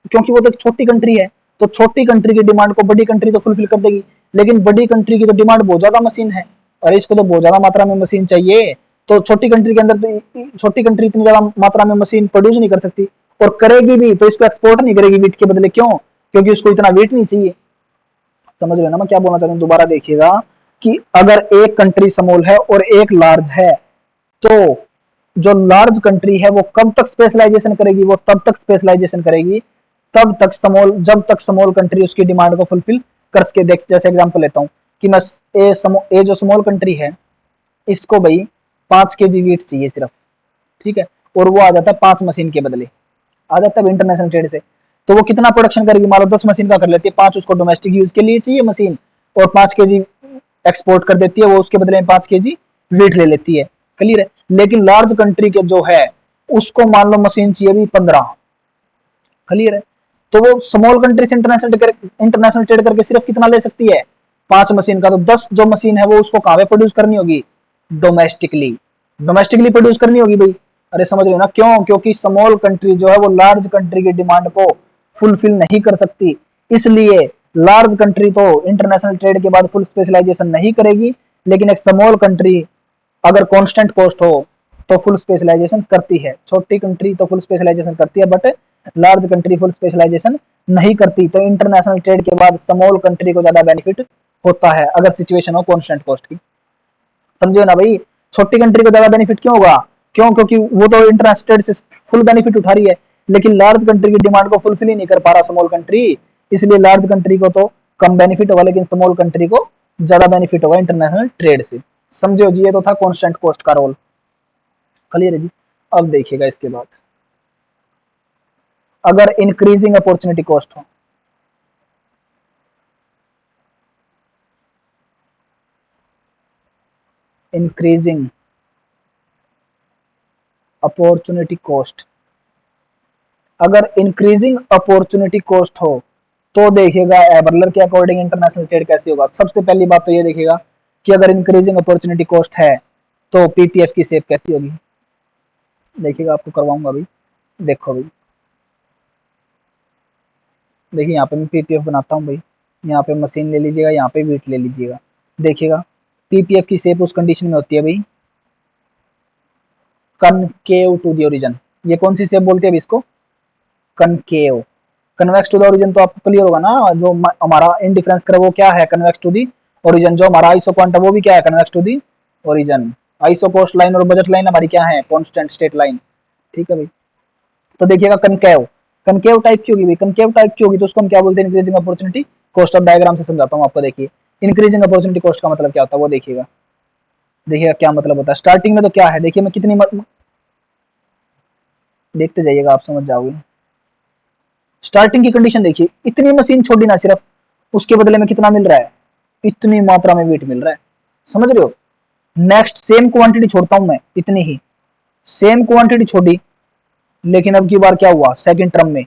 क्योंकि वो तो एक छोटी कंट्री है, तो छोटी कंट्री की डिमांड को बड़ी कंट्री तो फुलफिल कर देगी। लेकिन बड़ी कंट्री की तो डिमांड बहुत ज्यादा मशीन है और इसको तो बहुत ज्यादा मात्रा में मशीन चाहिए, तो छोटी कंट्री के अंदर तो छोटी कंट्री इतनी ज्यादा मात्रा में मशीन प्रोड्यूस नहीं कर सकती, और करेगी भी तो इसको एक्सपोर्ट नहीं करेगी वीट के बदले। क्यों, क्योंकि उसको इतना वीट नहीं चाहिए। समझ रहे हो ना मैं क्या बोलना चाहता हूँ, दोबारा देखिएगा कि अगर एक कंट्री स्मॉल है और एक लार्ज है तो जो लार्ज कंट्री है वो कब तक स्पेशलाइजेशन करेगी, वो तब तक स्पेशलाइजेशन करेगी तब तक स्मॉल, जब तक स्मॉल कंट्री उसकी डिमांड को फुलफिल कर सके। देख जैसे एग्जांपल लेता हूँ कि मैं ए जो स्मॉल कंट्री है इसको भाई 5 kg वीट चाहिए सिर्फ, ठीक है, और वो आ जाता है 5 मशीन के बदले, आ जाता है इंटरनेशनल ट्रेड से। तो वो कितना प्रोडक्शन करेगी, मान लो 10 मशीन का कर लेती है, 5 उसको डोमेस्टिक यूज के लिए चाहिए मशीन, और 5 kg एक्सपोर्ट कर देती है, वो उसके बदले में 5 kg वीट ले लेती है। क्लियर है। लेकिन लार्ज कंट्री के जो है उसको मान लो मशीन चाहिए भी 15। क्लियर है। तो वो स्मॉल कंट्री से इंटरनेशनल ट्रेड करके सिर्फ कितना ले सकती है, 5 मशीन का। तो 10 जो मशीन है वो उसको कहां पे प्रोड्यूस करनी होगी, डोमेस्टिकली, डोमेस्टिकली प्रोड्यूस करनी होगी भाई। अरे समझ रहे हो ना, क्यों, क्योंकि स्मॉल कंट्री जो है वो लार्ज कंट्री की डिमांड को फुलफिल नहीं कर सकती, इसलिए लार्ज कंट्री तो इंटरनेशनल ट्रेड के बाद फुल स्पेशलाइजेशन नहीं करेगी। लेकिन एक स्मॉल कंट्री अगर कांस्टेंट कॉस्ट हो तो फुल स्पेशलाइजेशन करती है, छोटी कंट्री तो फुल स्पेशलाइजेशन करती है, but large country full specialisation नहीं करती। तो इंटरनेशनल ट्रेड के बाद स्मॉल कंट्री को ज्यादा बेनिफिट होता है अगर सिचुएशन हो कॉन्स्टेंट कॉस्ट की। समझो ना भाई, छोटी कंट्री को ज्यादा बेनिफिट क्यों होगा? क्यों? क्योंकि वो तो इंटरनेशनल ट्रेड से फुल बेनिफिट उठा रही है, लेकिन लार्ज कंट्री की डिमांड को फुलफिल ही नहीं कर पा रहा स्मॉल कंट्री, इसलिए लार्ज कंट्री को तो कम बेनिफिट होगा, लेकिन स्मॉल कंट्री को ज्यादा बेनिफिट होगा इंटरनेशनल ट्रेड से। समझो जी, ये तो था कॉन्स्टेंट कॉस्ट का रोल। क्लियर है जी? अब देखिएगा इसके बाद, अगर इंक्रीजिंग अपॉर्चुनिटी कॉस्ट हो, इंक्रीजिंग अपॉर्चुनिटी कॉस्ट, अगर इंक्रीजिंग अपॉर्चुनिटी कॉस्ट हो तो देखिएगा एबरलर के अकॉर्डिंग इंटरनेशनल ट्रेड कैसे होगा। सबसे पहली बात तो ये देखिएगा कि अगर इंक्रीजिंग अपॉर्चुनिटी कॉस्ट है तो पीपीएफ की शेप कैसी होगी। देखिएगा, आपको करवाऊंगा अभी, देखो भाई, देखिए यहाँ पे मैं पीपीएफ बनाता हूँ भाई, यहाँ पे मशीन ले लीजिएगा, यहाँ पे वीट ले लीजिएगा। देखिएगा पीपीएफ की शेप उस कंडीशन में होती है भाई कनकेव टू द ओरिजिन। ये कौन सी शेप बोलते हैं अभी इसको? Concave. Convex to the origin तो आपको क्लियर होगा ना, जो हमारा इंडिफरेंस करे वो क्या है? Convex to the origin. जो हमारा आइसो क्वांट है वो भी क्या है? Convex to the origin. Isocost line और बजट लाइन हमारी क्या है? Constant state line. ठीक है भाई, तो देखिएगा कनकेव, कनकेव टाइप की होगी भाई, कनकेव टाइप की होगी तो उसको हम क्या बोलते हैं? Increasing opportunity cost. Of diagram से समझाता हूँ आपको, देखिए इंक्रीजिंग अपॉर्चुनिटी कॉस्ट का मतलब क्या होता है वो देखिएगा। देखिएगा क्या मतलब होता है। स्टार्टिंग में तो क्या है, देखिए मैं कितनी देखते जाइएगा आप समझ जाओगे। स्टार्टिंग की कंडीशन देखिए, इतनी मशीन छोड़ी ना सिर्फ, उसके बदले में कितना मिल रहा है? इतनी मात्रा में वेट मिल रहा है। समझ रहे हो? नेक्स्ट सेम क्वांटिटी छोड़ता हूं मैं, इतनी ही सेम क्वांटिटी छोड़ी, लेकिन अब की बार क्या हुआ? सेकंड टर्म में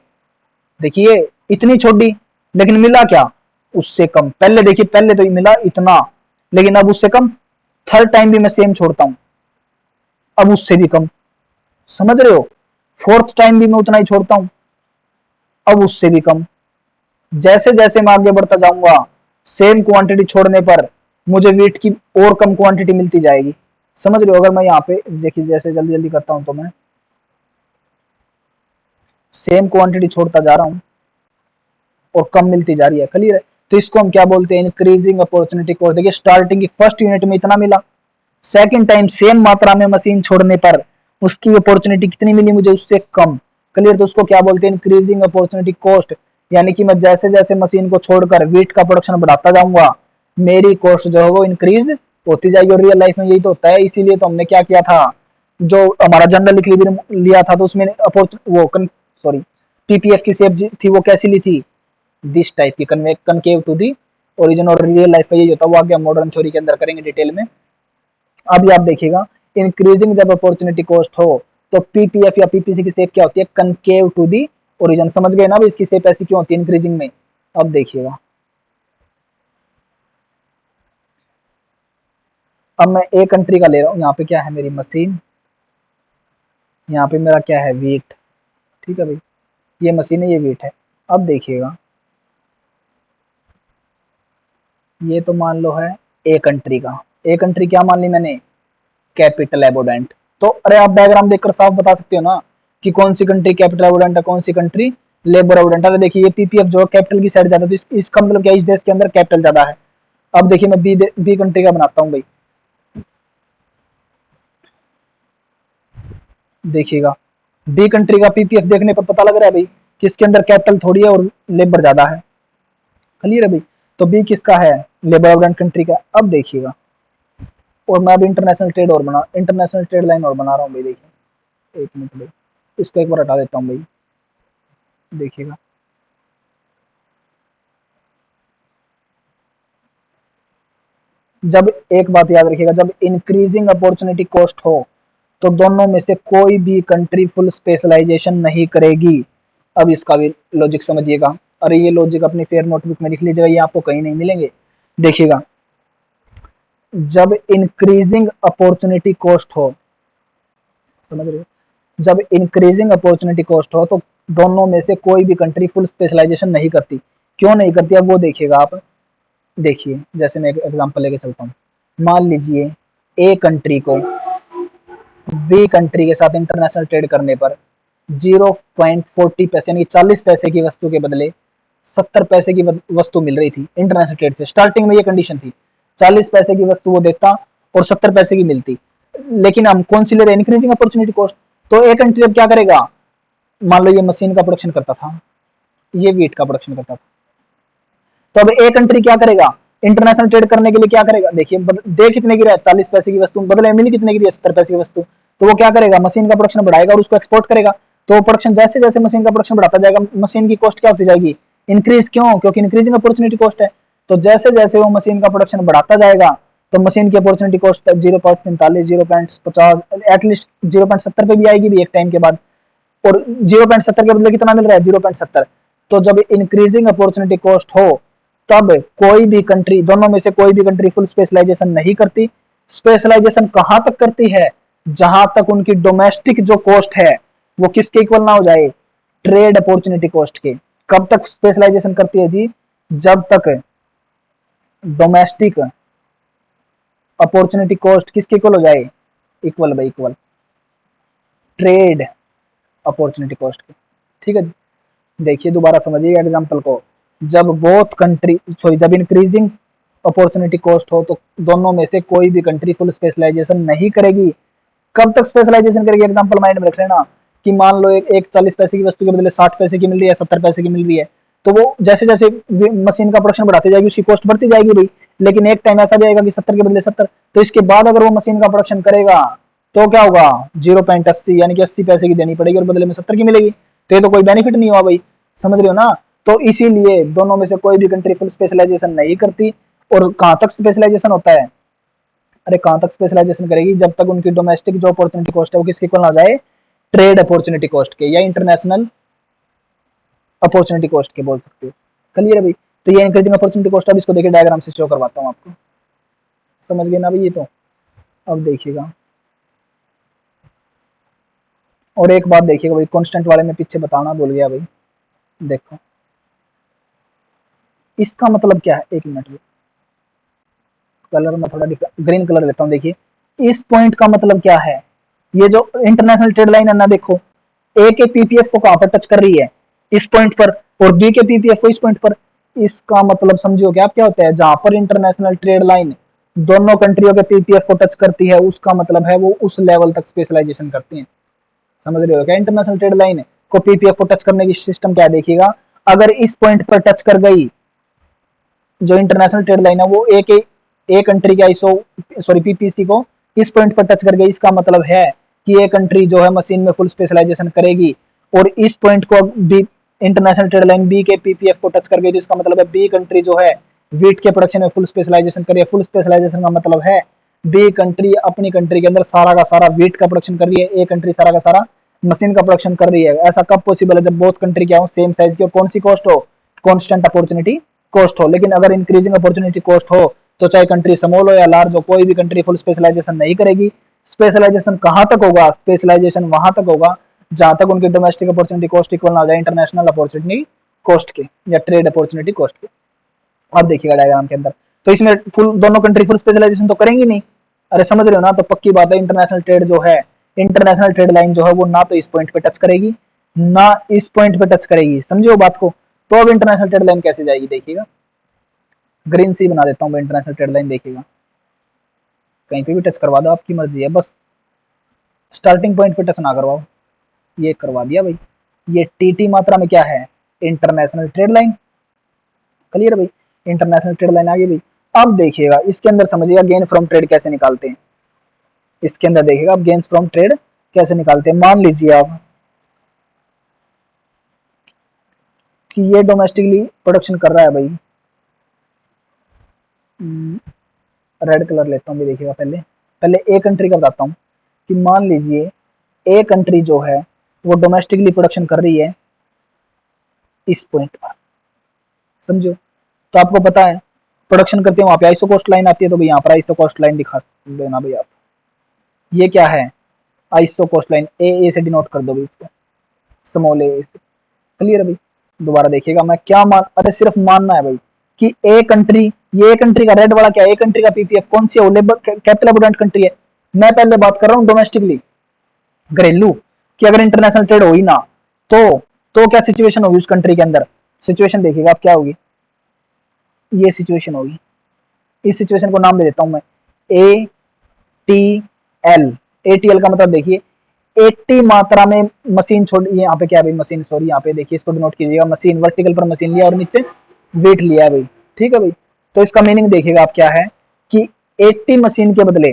देखिए इतनी छोड़ी, लेकिन मिला क्या? उससे कम। पहले देखिए, पहले तो मिला इतना, लेकिन अब उससे कम। थर्ड टाइम भी मैं सेम छोड़ता हूं, अब उससे भी कम। समझ रहे हो? फोर्थ टाइम भी मैं उतना ही छोड़ता हूं, अब उससे भी कम। जैसे जैसे मैं आगे बढ़ता जाऊंगा, सेम क्वांटिटी छोड़ने पर मुझे वेट की और कम क्वांटिटी मिलती जाएगी। समझ रहे हो? अगर मैं यहाँ पे देखिए जैसे जल्दी जल्दी करता हूं तो मैं सेम क्वांटिटी छोड़ता जा रहा हूं और कम मिलती जा रही है। क्लियर है? तो इसको हम क्या बोलते हैं? Increasing opportunity cost. देखिए स्टार्टिंग की फर्स्ट यूनिट में इतना मिला, सेकंड टाइम सेम मात्रा में मशीन छोड़ने पर उसकी अपॉर्चुनिटी कितनी मिली मुझे? उससे कम। क्लियर? तो उसको क्या बोलते हैं? Increasing opportunity cost. यानी कि मैं जैसे जैसे मशीन को छोड़कर वीट का प्रोडक्शन बढ़ाता जाऊंगा, मेरी कॉस्ट जो है वो इंक्रीज होती जाएगी। और रियल लाइफ में यही तो होता है, इसीलिए तो हमने क्या किया था, जो हमारा जनरल इक्विलिब्रियम लिया था तो उसमें वो सॉरी पीपीएफ की शेप थी वो कैसी ली थी? दिस टाइप की, कनकेव टू दी ओरिजिन। और रियल लाइफ में यही होता है, वो आगे हम मॉडर्न थ्योरी के अंदर करेंगे डिटेल में। अभी आप देखिएगा, इंक्रीजिंग जब अपॉर्चुनिटी कॉस्ट हो तो पीपीएफ या पीपीसी की शेप क्या होती है? Concave to the origin. समझ गए ना अब इसकी शेप ऐसी क्यों होती है इंक्रीजिंग में? अब देखिएगा, अब मैं एक कंट्री का ले रहा हूँ, यहाँ पे क्या है मेरी मशीन, यहाँ पे मेरा क्या है? वेट। ठीक है भाई, ये मशीन है, ये वेट है। अब देखिएगा, ये तो मान लो है ए कंट्री का। ए कंट्री क्या मान ली मैंने? कैपिटल एबोडेंट। तो अरे आप डायग्राम देखकर साफ बता सकते हो ना कि कौन सी कंट्री कैपिटल एबोडेंट है, कौन सी कंट्री लेबर एबोडेंट। अरे देखिए ये पीपीएफ जो है कैपिटल की साइड ज्यादा, तो इसका मतलब क्या? इस देश के अंदर कैपिटल ज्यादा है। अब देखिए मैं बी कंट्री का बनाता हूँ भाई, देखिएगा बी कंट्री का पीपीएफ देखने पर पता लग रहा है भाई कि इसके अंदर कैपिटल थोड़ी है और लेबर ज्यादा है। क्लियर है भाई? तो बी किसका है? लेबर एबोडेंट कंट्री का। अब देखिएगा, और मैं अब इंटरनेशनल ट्रेड लाइन और बना रहा हूँ भाई। देखिए एक मिनट भाई, इसको एक बार हटा देता हूँ भाई, देखिएगा जब, एक बात याद रखिएगा, जब इंक्रीजिंग अपॉर्चुनिटी कॉस्ट हो तो दोनों में से कोई भी कंट्री फुल स्पेशलाइजेशन नहीं करेगी। अब इसका भी लॉजिक समझिएगा। अरे ये लॉजिक अपनी फेयर नोटबुक में लिख लीजिएगा, ये आपको कहीं नहीं मिलेंगे। देखिएगा, जब इंक्रीजिंग अपॉर्चुनिटी कॉस्ट हो, समझ रहे हो? जब इंक्रीजिंग अपॉर्चुनिटी कॉस्ट हो तो दोनों में से कोई भी कंट्री फुल स्पेशलाइजेशन नहीं करती। क्यों नहीं करती? अब वो देखिएगा आप। देखिए जैसे मैं एक एग्जांपल लेके चलता हूँ, मान लीजिए ए कंट्री को बी कंट्री के साथ इंटरनेशनल ट्रेड करने पर 0.40 पैसे यानी 40 पैसे की वस्तु के बदले 70 पैसे की वस्तु मिल रही थी इंटरनेशनल ट्रेड से। स्टार्टिंग में ये कंडीशन थी, 40 पैसे की वस्तु वो देता और 70 पैसे की मिलती। लेकिन हम कौन सी ले रहे हैं, इंक्रीजिंग अपॉर्चुनिटी कॉस्ट। तो एक कंट्री अब क्या करेगा, मान लो ये मशीन का प्रोडक्शन करता था, ये वीट का प्रोडक्शन करता था, तो अब एक कंट्री क्या करेगा, इंटरनेशनल ट्रेड करने के लिए क्या करेगा, देखिए दे कितने की रहा है, 40 पैसे की वस्तु, बदले मिल कितने की रही है, 70 पैसे की वस्तु। तो वो क्या करेगा, मशीन का प्रोडक्शन बढ़ाएगा और उसको एक्सपोर्ट करेगा। तो प्रोडक्शन जैसे जैसे मशीन का प्रोडक्शन बढ़ाता जाएगा, मशीन की कॉस्ट क्या होती जाएगी, इंक्रीज। क्यों, क्योंकि इंक्रीजिंग अपॉर्चुनिटी कॉस्ट है। तो जैसे जैसे वो मशीन का प्रोडक्शन बढ़ाता जाएगा, तो मशीन की अपॉर्चुनिटी कॉस्ट 0.45, 0.50, एटलीस्ट 0.70 पे भी आएगी भी एक टाइम के बाद। और 0.70 के बदले कितना मिल रहा है, 0.70। तो जब इंक्रीजिंग अपॉर्चुनिटी कॉस्ट हो, तब कोई भी कंट्री, दोनों में से कोई भी कंट्री फुल स्पेशलाइजेशन नहीं करती। स्पेशलाइजेशन कहां तक करती है, जहां तक उनकी डोमेस्टिक जो कॉस्ट है वो किसके इक्वल ना हो जाए, ट्रेड अपॉर्चुनिटी कॉस्ट के। कब तक स्पेशलाइजेशन करती है जी, जब तक डोमेस्टिक अपॉर्चुनिटी कॉस्ट किसके इक्वल हो जाए, equal by equal trade opportunity cost के। ठीक है जी, देखिए दोबारा समझिएगा एग्जांपल को। जब बोथ कंट्री सॉरी जब इंक्रीजिंग अपॉर्चुनिटी कॉस्ट हो, तो दोनों में से कोई भी कंट्री फुल स्पेशलाइजेशन नहीं करेगी। कब तक स्पेशलाइजेशन करेगी, एग्जांपल माइंड में रख लेना कि मान लो एक 40 पैसे की वस्तु के बदले 60 पैसे की मिल रही है, 70 पैसे की मिल रही है। तो वो जैसे जैसे मशीन का प्रोडक्शन बढ़ाती जाएगी उसकी कॉस्ट बढ़ती जाएगी भाई। लेकिन एक टाइम ऐसा भी आएगा कि 70 के बदले 70। तो इसके बाद अगर वो मशीन का प्रोडक्शन करेगा तो क्या होगा, 0.80 यानी कि 80 पैसे की देनी पड़ेगी और बदले में 70 की मिलेगी। तो ये तो कोई बेनिफिट नहीं हुआ भाई, समझ रहे हो ना। तो इसीलिए दोनों में से कोई भी कंट्री फुल स्पेशलाइजेशन नहीं करती। और कहां तक स्पेशलाइजेशन होता है, अरे कहां तक स्पेशलाइजेशन करेगी, जब तक उनकी डोमेस्टिक जो अपॉर्चुनिटी कॉस्ट है वो किसके इक्वल ना हो जाए, ट्रेड अपॉर्चुनिटी कॉस्ट के या इंटरनेशनल अपॉर्चुनिटी कॉस्ट के बोल सकते हो। क्लियर है भाई। तो ये इंक्रीजिंग अपॉर्चुनिटी कॉस्ट, अब इसको देखिए डायग्राम से शो करवाता हूं आपको, समझ गए ना भाई ये तो। अब देखिएगा, और एक बात देखिएगा भाई, कांस्टेंट वाले में पीछे बताना भूल गया भाई। देखो इसका मतलब क्या है, एक मिनट में कलर में थोड़ा ग्रीन कलर लेता हूँ। देखिए इस पॉइंट का मतलब क्या है, ये जो इंटरनेशनल ट्रेड लाइन है ना, देखो ए के पीपीएफ को कहां पर टच कर रही है, इस पॉइंट पर, और बी के पीपीएफ इस पॉइंट पर। इसका मतलब समझो क्या क्या होता है, जहां पर इंटरनेशनल ट्रेड लाइन दोनों कंट्रियों के पीपीएफ को टच करती है, उसका मतलब है वो उस लेवल तक स्पेशलाइजेशन करती है। समझ रहे हो क्या, इंटरनेशनल ट्रेड लाइन को पीपीएफ को टच करने की सिस्टम क्या देखिएगा, अगर इस पॉइंट पर टच कर गई जो इंटरनेशनल ट्रेड लाइन है, वो एक कंट्री के आईएसओ सॉरी पीपीसी को इस पॉइंट पर टच कर गई, इसका मतलब है कि ये कंट्री जो है मशीन में फुल स्पेशलाइजेशन करेगी। और इस पॉइंट को B international trade line B के पीपीएफ को टच कर गई, तो इसका मतलब है बी कंट्री जो है वीट के प्रोडक्शन में फुल स्पेशलाइजेशन करिए। फुल स्पेशलाइजेशन का मतलब है बी कंट्री अपनी कंट्री के अंदर सारा का सारा वीट का प्रोडक्शन कर रही है, ए कंट्री सारा का सारा मशीन का प्रोडक्शन कर रही है। ऐसा कब पॉसिबल है, जब बोथ कंट्री क्या हो, सेम साइज की, और कौन सी कॉस्ट हो, कांस्टेंट अपॉर्चुनिटी कॉस्ट हो। लेकिन अगर इंक्रीजिंग अपॉर्चुनिटी कॉस्ट हो, तो चाहे कंट्री स्मॉल हो या लार्ज हो, कोई भी कंट्री फुल स्पेशलाइजेशन नहीं करेगी। स्पेशलाइजेशन कहां तक होगा, स्पेशलाइजेशन वहां तक होगा जहां तक उनकी डोमेस्टिक अपॉर्चुनिटी कॉस्ट इक्वल ना हो जाए इंटरनेशनल अपॉर्चुनिटी कॉस्ट के या ट्रेड अपॉर्चुनिटी कॉस्ट के। अब देखिएगा डायग्राम के अंदर, तो इसमें फुल दोनों कंट्री फुल स्पेशलाइजेशन तो करेंगी नहीं। अरे समझ रहे हो ना, तो पक्की बात है इंटरनेशनल ट्रेड जो है, इंटरनेशनल ट्रेड लाइन जो है वो ना तो इस पॉइंट पे टच करेगी ना इस पॉइंट पे टच करेगी, समझो बात को। तो अब इंटरनेशनल ट्रेड लाइन कैसे जाएगी, देखिएगा ग्रीन सी बना देता हूँ मैं इंटरनेशनल ट्रेड लाइन, देखिएगा कहीं पे भी टच करवा दो, आपकी मर्जी है, बस स्टार्टिंग पॉइंट पे टच ना करवाओ। ये करवा दिया भाई, ये टीटी मात्रा में क्या है, इंटरनेशनल ट्रेड लाइन। क्लियर भाई, इंटरनेशनल ट्रेड लाइन आ गई भाई। अब देखिएगा इसके अंदर समझिएगा गेन फ्रॉम ट्रेड कैसे निकालते हैं। इसके अंदर देखिएगा आप गेन्स फ्रॉम ट्रेड कैसे निकालते हैं। मान लीजिए आप कि ये डोमेस्टिकली प्रोडक्शन कर रहा है भाई, रेड कलर लेता हूँ, देखिएगा पहले पहले ए कंट्री का बताता हूँ कि मान लीजिए ए कंट्री जो है वो डोमेस्टिकली प्रोडक्शन कर रही है इस पॉइंट पर, समझो। तो आपको पता है प्रोडक्शन करते हैं वहां पे आइसो कॉस्ट लाइन आती है, तो भाई यहाँ पर आइसो कॉस्ट लाइन दिखा देना भाई आप। ये क्या है, आइसो कॉस्ट लाइन, ए से डिनोट कर दो भाई इसको, स्मॉल ए से। क्लियर है भाई। दोबारा देखिएगा मैं क्या मान, अरे सिर्फ मानना है भाई कि ए कंट्री, ये कंट्री का रेड वाला क्या है, ए कंट्री का पीपीएफ कौन सी है, लेबर कैपिटल अबंडेंट कंट्री है। मैं पहले बात कर रहा हूँ डोमेस्टिकली, घरेलू, कि अगर इंटरनेशनल ट्रेड हो ही ना तो क्या सिचुएशन होगी उस कंट्री के अंदर। सिचुएशन देखिएगा आप क्या होगी, ये सिचुएशन होगी। इस सिचुएशन को नाम दे देता हूं मैं A T L. A T L का मतलब देखिए 80 मात्रा में मशीन छोड़, यहाँ पे क्या है भाई मशीन, सॉरी यहाँ पे देखिए इसको नोट कीजिएगा, मशीन वर्टिकल पर मशीन लिया और नीचे वेट लिया है भाई, ठीक है भाई। तो इसका मीनिंग देखिएगा आप क्या है कि 80 मशीन के बदले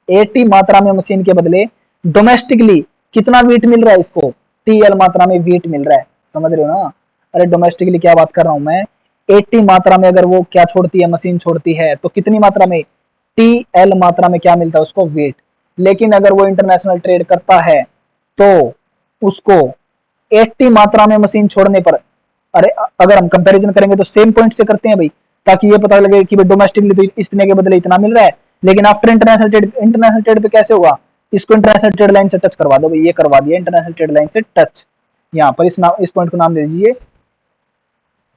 80 मात्रा में मशीन के बदले डोमेस्टिकली कितना वेट मिल रहा है इसको, टीएल मात्रा में वेट मिल रहा है, समझ रहे हो ना। अरे डोमेस्टिकली क्या बात कर रहा हूं मैं, 80 मात्रा में अगर वो क्या छोड़ती है, मशीन छोड़ती है, तो कितनी मात्रा में, टीएल मात्रा में क्या मिलता है उसको, वेट। लेकिन अगर वो इंटरनेशनल ट्रेड करता है तो उसको 80 मात्रा में मशीन छोड़ने पर, अरे अगर हम कंपैरिजन करेंगे तो सेम पॉइंट से करते हैं भाई, ताकि ये पता लगे कि डोमेस्टिकली तो इतने के बदले इतना मिल रहा है, लेकिन आफ्टर इंटरनेशनल ट्रेड पे कैसे होगा, इसको इंटरनेशनल ट्रेड लाइन से टच करवा दो भाई, ये करवा दिया इंटरनेशनल ट्रेड लाइन से टच। यहाँ पर इस पॉइंट को नाम दे दीजिए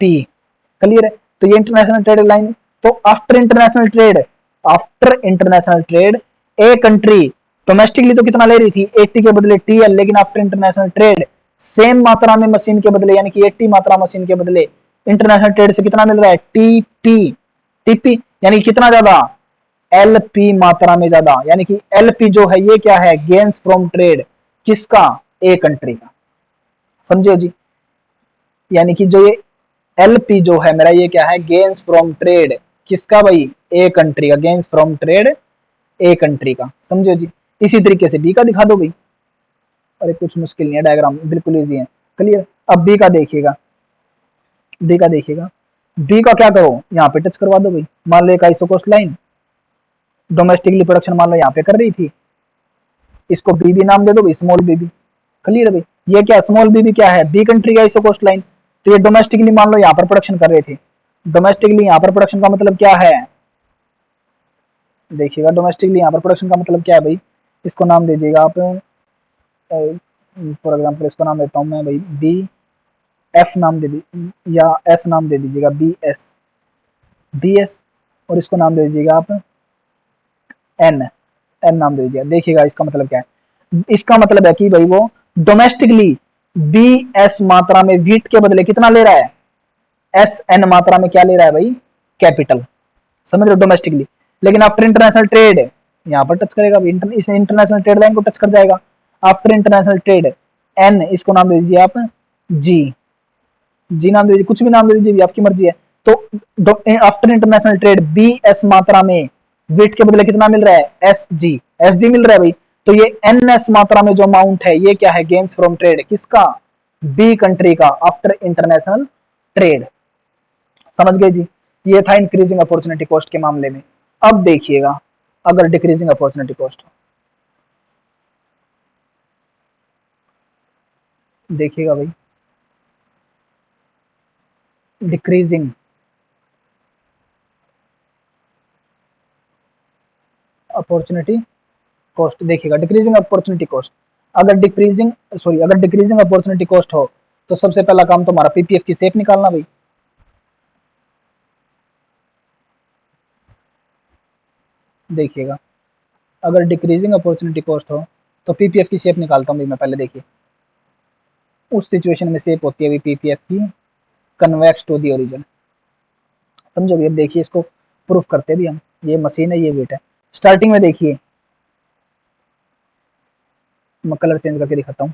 पी, क्लियर है। तो ये इंटरनेशनल ट्रेड लाइन, तो after international trade a country domestically तो कितना ले रही थी 80 के बदले टीएल, लेकिन आफ्टर इंटरनेशनल ट्रेड सेम मात्रा में मशीन के बदले यानी कि 80 मात्रा मशीन के बदले इंटरनेशनल ट्रेड से कितना मिल रहा है, टीपी। टीपी यानी कितना ज्यादा, एलपी मात्रा में ज्यादा, यानी कि एलपी जो है ये क्या है, गेन्स फ्रॉम ट्रेड, किसका, ए कंट्री का, समझे जी। यानी कि जो ये एलपी जो है मेरा, ये क्या है, गेन्स फ्रॉम ट्रेड, किसका भाई, ए कंट्री का, gains from trade A country का, समझो जी। इसी तरीके से बी का दिखा दो भाई, अरे कुछ मुश्किल नहीं है, डायग्राम बिल्कुल इजी है, क्लियर। अब बी का देखिएगा, बी का देखिएगा, बी का क्या करो, यहाँ पे टच करवा दो भाई। मान लो एक आइसोकोस्ट लाइन डोमेस्टिकली प्रोडक्शन मान लो यहाँ पे कर रही थी, इसको बीबी नाम दे दो भाई, स्मॉल बीबी, क्लियर है भाई। ये क्या स्मॉल बीबी क्या है, बी कंट्री का आइसोकोस्ट लाइन, तो ये डोमेस्टिकली मान लो यहाँ पर प्रोडक्शन कर रहे थे, डोमेस्टिकली यहाँ पर प्रोडक्शन का मतलब क्या है, देखिएगा डोमेस्टिकली यहाँ पर प्रोडक्शन का मतलब क्या है भाई, इसको नाम दीजिएगा आप, फॉर एग्जांपल इसको नाम देता हूँ मैं भाई बी एफ नाम दे दी, या एस नाम दे दीजिएगा, बी एस, बी एस, और इसको नाम दे दीजिएगा आप एन, एन नाम दे दीजिएगा। देखिएगा इसका मतलब क्या है, इसका मतलब है कि भाई वो डोमेस्टिकली बी एस मात्रा में वीट के बदले कितना ले रहा है, एस एन मात्रा में क्या ले रहा है भाई, कैपिटल, समझ रहे हो, डोमेस्टिकली। लेकिन आफ्टर इंटरनेशनल ट्रेड यहाँ पर टच करेगा, इस इंटरनेशनल ट्रेड लाइन को टच कर जाएगा। आफ्टर इंटरनेशनल ट्रेड एन, इसको नाम दे दीजिए आप जी, जी नाम दे दीजिए, कुछ भी नाम दे दीजिए, आपकी मर्जी है। तो after international trade B S मात्रा में वेट के बदले कितना मिल रहा है, एस जी, एस जी मिल रहा है भाई। तो ये एन एस मात्रा में जो अमाउंट है ये क्या है, गेन्स फ्रॉम ट्रेड, किसका, बी कंट्री का, आफ्टर इंटरनेशनल ट्रेड, समझ गए जी। ये था इंक्रीजिंग अपॉर्चुनिटी कॉस्ट के मामले में। अब देखिएगा अगर डिक्रीजिंग अपॉर्चुनिटी कॉस्ट, देखिएगा भाई डिक्रीजिंग अपॉर्चुनिटी कॉस्ट, देखिएगा डिक्रीजिंग अपॉर्चुनिटी कॉस्ट, अगर डिक्रीजिंग अपॉर्चुनिटी कॉस्ट हो तो सबसे पहला काम तो हमारा पीपीएफ की शेप निकालना भाई। देखिएगा अगर डिक्रीजिंग अपॉर्चुनिटी कॉस्ट हो तो पीपीएफ की शेप निकालता हूँ मैं पहले। देखिए उस सिचुएशन में शेप होती है पीपीएफ की कन्वेक्स टू दी ओरिजिन, समझो भी। अब देखिए इसको प्रूफ करते भी हम, ये मशीन है ये वेट है। स्टार्टिंग में देखिए मैं कलर चेंज करके दिखाता हूँ,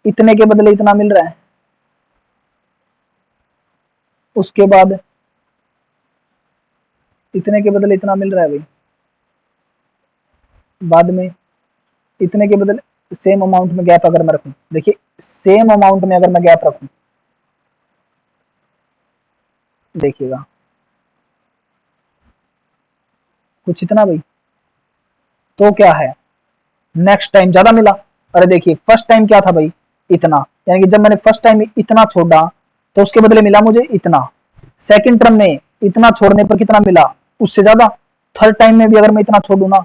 इतने के बदले इतना मिल रहा है, उसके बाद इतने के बदले इतना मिल रहा है भाई, बाद में इतने के बदले सेम अमाउंट में गैप अगर मैं रखूं, देखिए सेम अमाउंट में अगर मैं गैप रखूं, देखिएगा कुछ इतना भाई, तो क्या है नेक्स्ट टाइम ज्यादा मिला। अरे देखिए फर्स्ट टाइम क्या था भाई, इतना, यानी कि जब मैंने फर्स्ट टाइम इतना छोड़ा तो उसके बदले मिला मुझे इतना, सेकंड टर्म में इतना छोड़ने पर कितना मिला, उससे ज्यादा, थर्ड टाइम में भी अगर मैं इतना छोड़ू ना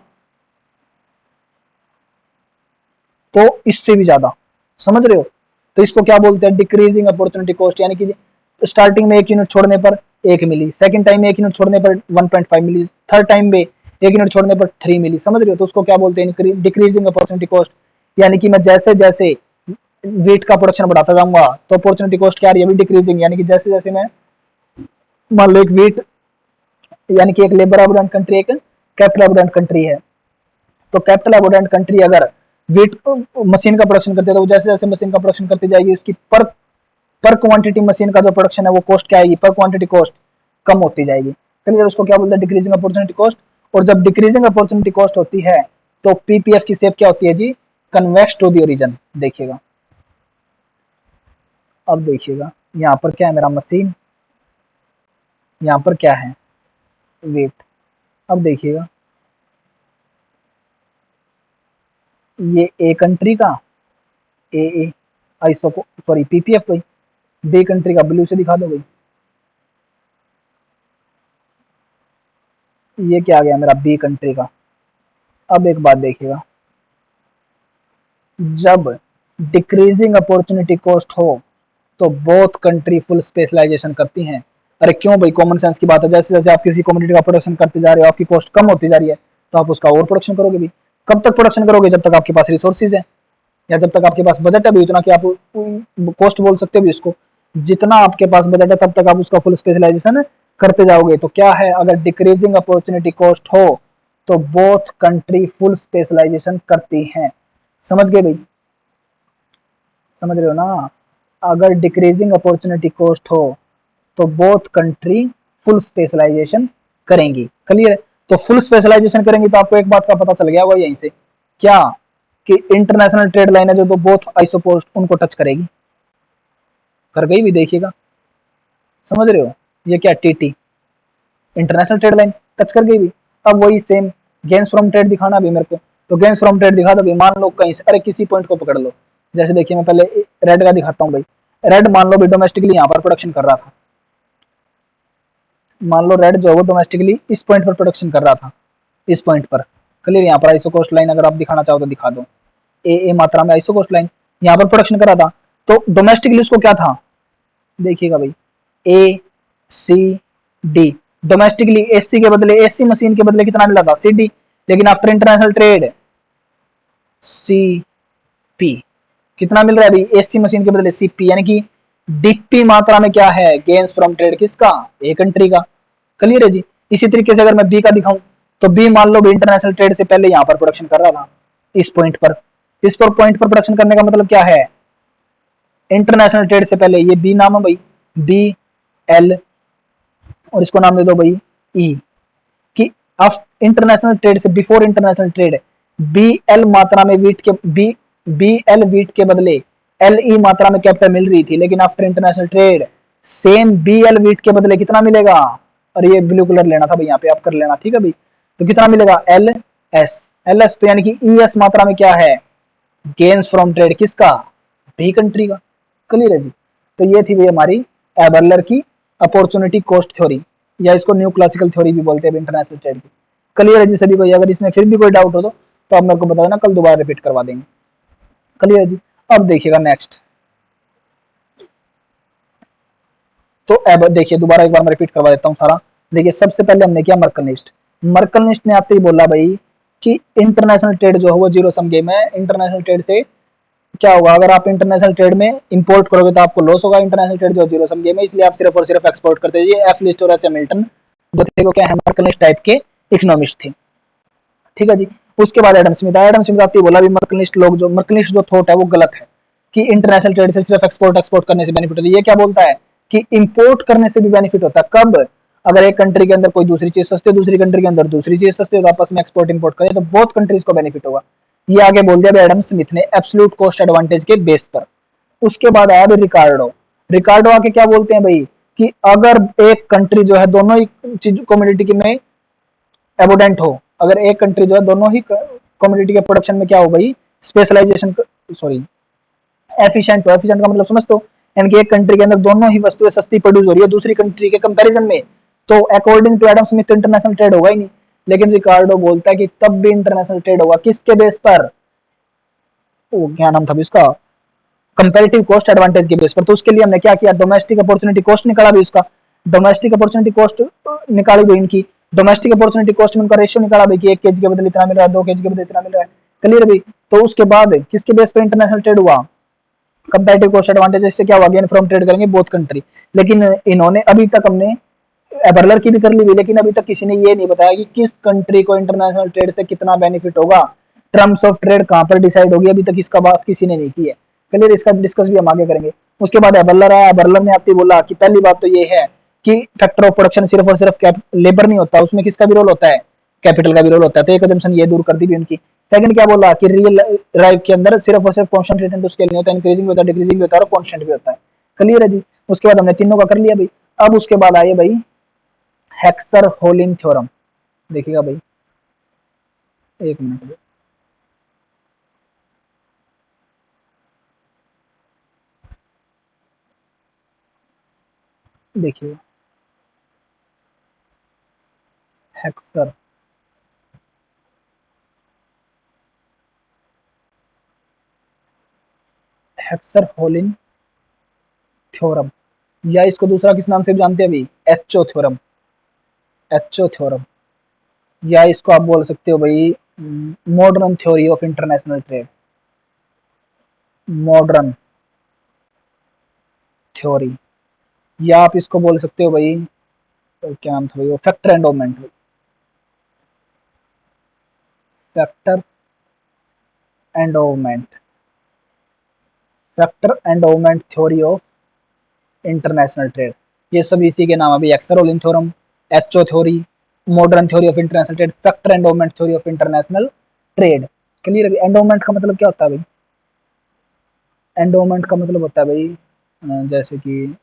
तो इससे भी ज्यादा, समझ रहे हो। तो इसको क्या बोलते हैं, डिक्रीजिंग अपॉर्चुनिटी कॉस्ट, यानी कि स्टार्टिंग में 1 यूनिट छोड़ने पर 1 मिली, सेकंड टाइम में 1 यूनिट छोड़ने पर 1.5 मिली, थर्ड टाइम में 1 यूनिट छोड़ने पर 3 मिली, समझ रहे हो? तो उसको क्या बोलते हैं, डिक्रीजिंग अपॉर्चुनिटी कॉस्ट। यानी कि मैं जैसे जैसे वेट का प्रोडक्शन बढ़ाता जाऊंगा तो अपॉर्चुनिटी कॉस्ट क्या रही है, डिक्रीजिंग। यानी कि जैसे जैसे मैं, मान लो एक वेट, यानी कि एक लेबर अबोडेंट कंट्री, एक कैपिटल अबोडेंट कंट्री है। तो कैपिटल अबोडेंट कंट्री अगर वेट मशीन का प्रोडक्शन करती है, तो जैसे जैसे मशीन का प्रोडक्शन करती जाएगी, उसकी पर क्वांटिटी मशीन का जो प्रोडक्शन है वो कॉस्ट क्या आएगी, पर क्वांटिटी कॉस्ट कम होती जाएगी। क्लियर? उसको क्या बोलते हैं, डिक्रीजिंग अपॉर्चुनिटी कॉस्ट। और जब डिक्रीजिंग अपॉर्चुनिटी कॉस्ट होती है तो पीपीएफ की शेप क्या होती है जी, कन्वेक्स टू द ओरिजिन। देखिएगा, अब देखिएगा, यहाँ पर क्या है मेरा मशीन, यहाँ पर क्या है वेट। अब देखिएगा, ये ए कंट्री का ए आइसो को, सॉरी पीपीएफ भाई, बी कंट्री का ब्लू से दिखा दो भाई। ये क्या आ गया मेरा बी कंट्री का। अब एक बात देखिएगा, जब डिक्रीजिंग अपॉर्चुनिटी कॉस्ट हो तो बोथ कंट्री फुल स्पेशलाइजेशन करती हैं। अरे क्यों भाई, कॉमन सेंस की बात है। जैसे जैसे आप किसी कम्युनिटी का प्रोडक्शन करते जा रहे हो, आपकी कॉस्ट कम होती जा रही है, तो आप उसका और प्रोडक्शन करोगे भी। कब तक प्रोडक्शन करोगे, जब तक आपके पास रिसोर्सेज है, या जब तक आपके पास बजट है भी उतना कि आप कॉस्ट बोल सकते हो भी इसको। जितना आपके पास बजट है तब तक आप उसका फुल स्पेशलाइजेशन करते जाओगे। तो क्या है, अगर डिक्रीजिंग अपॉर्चुनिटी कॉस्ट हो तो बोथ कंट्री फुल स्पेशलाइजेशन करती हैं। समझ गए भाई, समझ रहे हो ना? अगर डिक्रीजिंग अपॉर्चुनिटी कॉस्ट हो तो बोथ कंट्री फुल स्पेशलाइजेशन करेंगी। क्लियर? तो फुल स्पेशलाइजेशन करेंगी तो आपको एक बात का पता चल गया होगा यहीं से, क्या कि इंटरनेशनल ट्रेड लाइन है जो तो बोथ आइसोपोस्ट उनको टच करेगी। कर गई भी, देखिएगा, समझ रहे हो? ये क्या, TT, international trade line touch कर गई भी। अब वही सेम गेन्स फ्रॉम ट्रेड दिखाना भी मेरे को, तो गेन्स फ्रॉम ट्रेड दिखा दो भी। मान लो कहीं से, अरे किसी पॉइंट को पकड़ लो, जैसे देखिए मैं पहले रेड का दिखाता हूँ भाई। रेड मान लो भी डोमेस्टिकली यहाँ पर प्रोडक्शन कर रहा था, मान लो रेड जो है वो डोमेस्टिकली इस पॉइंट पर प्रोडक्शन कर रहा था, इस पॉइंट पर। क्लियर? यहाँ पर आइसो कोस्ट लाइन अगर आप दिखाना चाहो तो दिखा दो, ए मात्रा में आइसो कोस्ट लाइन यहाँ पर प्रोडक्शन करा था। तो डोमेस्टिकली उसको क्या था, देखिएगा भाई, A C D. Domestically AC के बदले, एसी मशीन के बदले कितना मिला था, सी डी। लेकिन after international trade C P कितना मिल रहा है भाई, एसी मशीन के बदले सीपी। यानी कि डीपी मात्रा में क्या है, गेन्स फ्रॉम ट्रेड किसका, ए कंट्री का। क्लियर है जी? इसी तरीके से अगर मैं बी का दिखाऊं तो बी मान लो भी इंटरनेशनल ट्रेड से पहले यहाँ पर प्रोडक्शन कर रहा था, इस पॉइंट पर। इस पर पॉइंट पर प्रोडक्शन करने का मतलब क्या है, इंटरनेशनल ट्रेड से पहले। ये बी नाम है भाई, बी एल, और इसको नाम दे दो भाई ई, कि अब इंटरनेशनल ट्रेड से before international trade B L मात्रा में वीट के बी एल वीट के बदले एल ई मात्रा में कैपिटल मिल रही थी। लेकिन after international trade same B L wheat के बदले कितना मिलेगा, और ये ब्लू कलर लेना था भाई, यहाँ पे आप कर लेना, ठीक है भाई। तो कितना मिलेगा, एल एस। एल एस तो यानी कि ई एस मात्रा में क्या है, गेन्स फ्रॉम ट्रेड किसका, बी कंट्री का। क्लियर है जी? तो ये थी भाई हमारी एबरलर की अपॉर्चुनिटी कॉस्ट थ्योरी, या इसको न्यू क्लासिकल थ्योरी भी बोलते हैं इंटरनेशनल ट्रेड की। क्लियर है जी सभी को? अगर इसमें फिर भी कोई डाउट हो तो आप मेरे को बता देना, कल दोबारा रिपीट करवा देंगे। क्लियर है जी? अब देखिएगा नेक्स्ट, तो अब देखिए दोबारा एक बार मैं रिपीट करवा देता हूँ सारा। देखिए सबसे पहले हमने किया मर्कलनिस्ट। मर्कलनिस्ट ने आते ही बोला भाई कि इंटरनेशनल ट्रेड जो है वो जीरो सम गेम है। इंटरनेशनल ट्रेड से क्या होगा, अगर आप इंटरनेशनल ट्रेड में इंपोर्ट करोगे तो आपको लॉस होगा। इंटरनेशनल ट्रेड जो जीरो सम गेम है, इसलिए आप सिर्फ और सिर्फ एक्सपोर्ट करते जाइए। एफ लिस्ट और एच मिल्टन जो थे वो क्या है, मर्कलनिस्ट टाइप के इकोनॉमिस्ट थे। ठीक है जी? उसके बाद एडम स्मिथ आया। एडम स्मिथ आते ही बोला भी मर्कलनिस्ट लोग जो, मर्कलनिस्ट जो थॉट है वो गलत है कि इंटरनेशनल ट्रेड से सिर्फ एक्सपोर्ट करने से बेनिफिट होता है। ये क्या बोलता है कि इंपोर्ट करने से भी बेनिफिट होता है। कब, अगर एक कंट्री के अंदर कोई दूसरी चीज सस्ती है, दूसरी कंट्री के अंदर दूसरी चीज सस्ती है, तो आपस में एक्सपोर्ट इंपोर्ट करें तो बहुत कंट्रीज को बेनिफिट होगा। ये आगे बोल दिया एडम स्मिथ ने एब्सोल्यूट कॉस्ट एडवांटेज के बेस पर। उसके बाद आया रिकार्डो। रिकार्डो आके क्या बोलते हैं भाई कि अगर एक कंट्री जो है दोनों ही चीज कम्युनिटी में एबोडेंट हो, अगर एक कंट्री जो है दोनों ही कम्युनिटी के प्रोडक्शन में क्या हो भाई, स्पेशलाइजेशन, सॉरी एफिशिएंट हो। एफिशिएंट का मतलब समझते हो, यानी कि एक कंट्री के अंदर दोनों ही वस्तुएं सस्ती प्रोड्यूस हो रही है दूसरी कंट्री के कंपैरिजन में, तो according to Adam Smith international trade होगा ही नहीं। लेकिन रिकार्डो बोलता है कि तब भी इंटरनेशनल ट्रेड होगा, किसके बेस पर, वो क्या नाम था उसका, कंपैरेटिव कॉस्ट एडवांटेज के बेस पर। तो उसके लिए हमने क्या किया, डोमेस्टिक अपॉर्चुनिटी कॉस्ट निकाला भी उसका, डोमेस्टिक अपॉर्चुनिटी कॉस्ट निकाली भी इनकी, डोमेस्टिक अपॉर्चुनिटी कॉस्ट में उनका रेशियो निकाला भाई कि 1 kg के बदले इतना मिल रहा है, 2 kg के बदले इतना मिल रहा है। क्लियर भाई। तो उसके बाद किसके बेस पर इंटरनेशनल ट्रेड हुआ, कंपैरेटिव कॉस्ट एडवांटेज, इससे क्या हुआ, गेन फ्रॉम ट्रेड करेंगे बोथ कंट्री। लेकिन इन्होंने अभी तक, हमने एबरलर की भी कर ली हुई, लेकिन अभी तक किसी ने ये नहीं बताया कि किस कंट्री को इंटरनेशनल ट्रेड से कितना बेनिफिट होगा, टर्म्स ऑफ ट्रेड कहां पर डिसाइड होगी, अभी तक इसका बात किसी ने नहीं की है। क्लियर, इसका डिस्कस भी हम आगे करेंगे। उसके बाद एबरलर आया, एबरलर ने आते ही बोला कि पहली बात तो ये है कि फैक्टर ऑफ प्रोडक्शन सिर्फ और सिर्फ लेबर नहीं होता, उसमें किसका भी रोल होता है, कैपिटल का भी रोल होता है। तो एक अजम्पशन ये दूर कर दी भी उनकी। सेकंड क्या बोला कि रियल लाइफ के अंदर सिर्फ और सिर्फ कांस्टेंट रेट एंड स्केल नहीं होता, इंक्रीजिंग भी होता है, डिक्रीजिंग भी होता है और कांस्टेंट भी होता है। क्लियर है जी। उसके बाद हमने तीनों का कर लिया भाई। अब उसके बाद आए भाई हेक्सर-होलिन थ्योरम। देखिएगा भाई, एक मिनट भाई। देखिए हेक्सर हेक्सर-होलिन थ्योरम, या इसको दूसरा किस नाम से भी जानते हैं भाई, एचओ थ्योरम। एचओ थ्योरम, या इसको आप बोल सकते हो भाई modern theory of international trade. Modern theory, या आप इसको बोल सकते हो भाई, क्या नाम था भाई वो, factor endowment. Factor endowment, factor endowment theory of international trade, ये सब इसी के नाम है भाई। Heckscher Ohlin theorem, HO theory, modern theory of international trade, factor endowment theory of international trade. Clear है। एंडोमेंट का मतलब क्या होता है भाई, एंडोमेंट का मतलब होता है भाई जैसे कि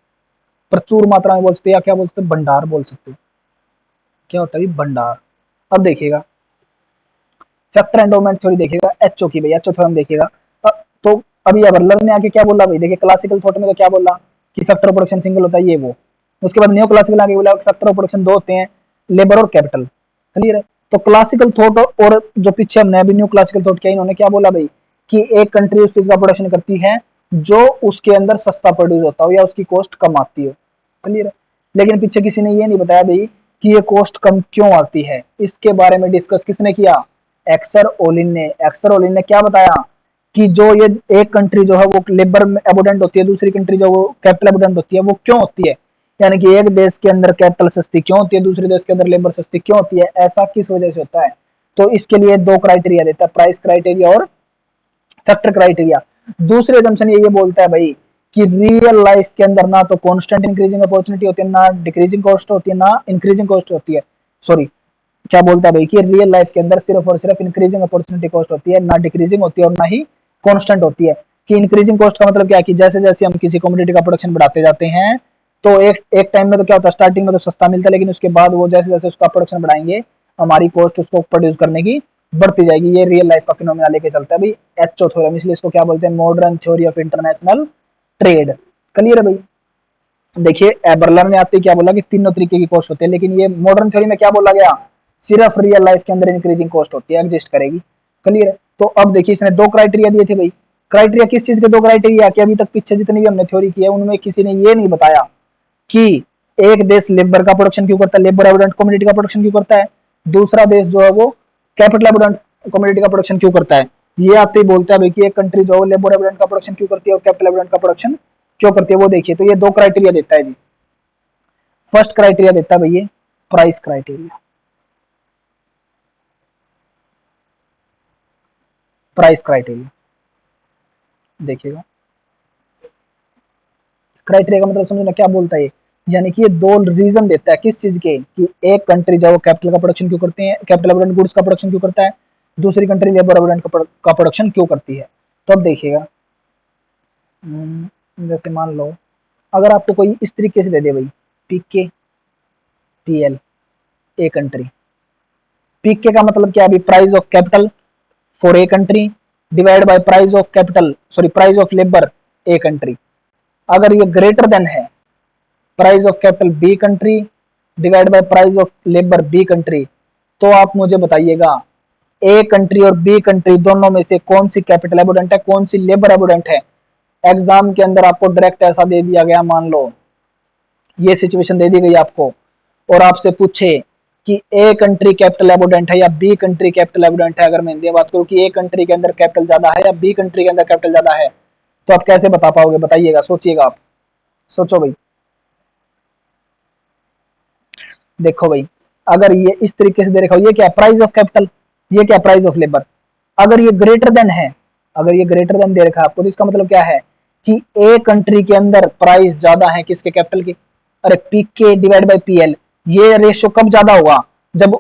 प्रचुर मात्रा में बोल सकते हैं, या क्या बोल सकते हैं, भंडार बोल सकते हो। क्या होता है भाई, भंडार। अब देखिएगा फैक्टर एंडोमेंट थ्योरी, देखिएगा एचओ की भाई, एचओ थ्योरम देखिएगा। तो अभी अबरलर ने आके क्या बोला भाई, देखिए क्लासिकल थॉट में तो क्या बोला कि फैक्टर ऑफ प्रोडक्शन सिंगल होता है, ये वो। उसके बाद न्यू क्लासिकल आगे बोला फैक्टर ऑफ प्रोडक्शन दो होते हैं, लेबर और कैपिटल। क्लियर है। तो क्लासिकल थॉट और जो पीछे हमने अभी न्यू क्लासिकल थॉट किया, इन्होंने क्या बोला भाई कि एक कंट्री उस चीज का प्रोडक्शन करती है जो उसके अंदर सस्ता प्रोड्यूस होता हो या उसकी कॉस्ट कम आती हो। क्लियर है। लेकिन पीछे किसी ने ये नहीं बताया भाई कि ये कॉस्ट कम क्यों आती है। इसके बारे में डिस्कस किसने किया, एक्सर-ओलिन ने। एक्सर-ओलिन ने क्या बताया कि जो ये एक कंट्री जो है वो लेबर एबोडेंट होती है, दूसरी कंट्री जो वो कैपिटल एबोडेंट होती है, वो क्यों होती है, यानी कि एक देश के अंदर कैपिटल सस्ती क्यों होती है, दूसरे देश के अंदर लेबर सस्ती क्यों होती है, ऐसा किस वजह से होता है। तो इसके लिए दो क्राइटेरिया देता है, प्राइस क्राइटेरिया और फैक्टर क्राइटेरिया। दूसरे एजम्पशन ये बोलता है भाई कि रियल लाइफ के अंदर ना तो कांस्टेंट इंक्रीजिंग अपॉर्चुनिटी होती है, ना डिक्रीजिंग कॉस्ट होती है, ना इंक्रीजिंग कॉस्ट होती है। सॉरी, क्या बोलता है भाई कि रियल लाइफ के अंदर सिर्फ और सिर्फ इंक्रीजिंग अपॉर्चुनिटी कॉस्ट होती है, ना डिक्रीजिंग होती है और ना ही कांस्टेंट होती है। कि इंक्रीजिंग कॉस्ट का मतलब क्या है कि जैसे जैसे हम किसी कमोडिटी का प्रोडक्शन बढ़ाते जाते हैं, तो एक एक टाइम में तो क्या होता है, स्टार्टिंग में तो सस्ता मिलता है, लेकिन उसके बाद वो जैसे जैसे उसका प्रोडक्शन बढ़ाएंगे, हमारी कॉस्ट उसको प्रोड्यूस करने की बढ़ती जाएगी। ये रियल लाइफ का फिनोमेना लेके चलता है भाई एचओ थ्योरम, इसलिए इसको क्या बोलते हैं, modern theory of international trade. Clear है भाई। देखिए एबरलर ने आते ही क्या बोला कि तीनों तरीके की कॉस्ट होती है, लेकिन ये मॉडर्न थ्योरी में क्या बोला गया, सिर्फ रियल लाइफ के अंदर इंक्रीजिंग कॉस्ट होती है, एग्जिस्ट करेगी। क्लियर है। तो अब देखिए इसने दो क्राइटेरिया दिए थे भाई। क्राइटेरिया किस चीज के दो क्राइटेरिया, कि अभी तक पीछे जितनी भी हमने थ्योरी की है उनमें किसी ने ये नहीं बताया कि एक देश लेबर का प्रोडक्शन क्यों करता है, लेबर एबोडेंट कमोडिटी का प्रोडक्शन क्यों करता है, दूसरा देश जो है वो कैपिटल एबोडेंट कमोडिटी का प्रोडक्शन क्यों करता है। ये आते ही बोलता है भाई कि एक कंट्री जो है लेबर एबोडेंट का प्रोडक्शन क्यों करती है और कैपिटल एबोडेंट का प्रोडक्शन क्यों करती है, वो देखिए। तो ये दो क्राइटेरिया देता है जी। फर्स्ट क्राइटेरिया देता है भैया प्राइस क्राइटेरिया, प्राइस क्राइटेरिया देखिएगा। क्राइटेरिया का मतलब समझना क्या बोलता है, यानी कि ये दो रीजन देता है किस चीज के, कि एक कंट्री जो कैपिटल का प्रोडक्शन क्यों करते हैं, कैपिटल एबोडेंट गुड्स का प्रोडक्शन क्यों करता है, दूसरी कंट्री लेबर एबोडेंट का प्रोडक्शन क्यों करती है। तो अब देखिएगा जैसे मान लो अगर आपको कोई इस तरीके से दे दे भाई, पीके पीएल ए कंट्री। पीके का मतलब क्या है, price of capital for A country divide by price of capital, sorry price of labour A country. अगर ये ग्रेटर देन है price of capital B country divide by price of labour B country, तो आप मुझे बताइएगा A country और B country दोनों में से कौन सी कैपिटल एबोडेंट है, कौन सी लेबर एबोडेंट है। एग्जाम के अंदर आपको डायरेक्ट ऐसा दे दिया गया, मान लो ये सिचुएशन दे दी गई आपको और आपसे पूछे कि ए कंट्री कैपिटल एबोडेंट है या बी कंट्री कैपिटल एबोडेंट है, अगर मैं इंडिया बात करूं कि ए कंट्री के अंदर कैपिटल ज्यादा है या बी कंट्री के अंदर कैपिटल ज्यादा है, तो आप कैसे बता पाओगे? बताइएगा, सोचिएगा आप, सोचो भाई। देखो भाई, अगर ये इस तरीके से दे रखा हो, ये क्या प्राइस ऑफ कैपिटल, ये क्या प्राइस ऑफ लेबर, अगर ये ग्रेटर देन है, अगर ये ग्रेटर देन दे रखा है आपको, तो इसका मतलब क्या है कि ए कंट्री के अंदर प्राइस ज्यादा है किसके, कैपिटल के। अरे पी के डिवाइड बाई पी एल, ये रेशियो कब ज्यादा होगा? जब,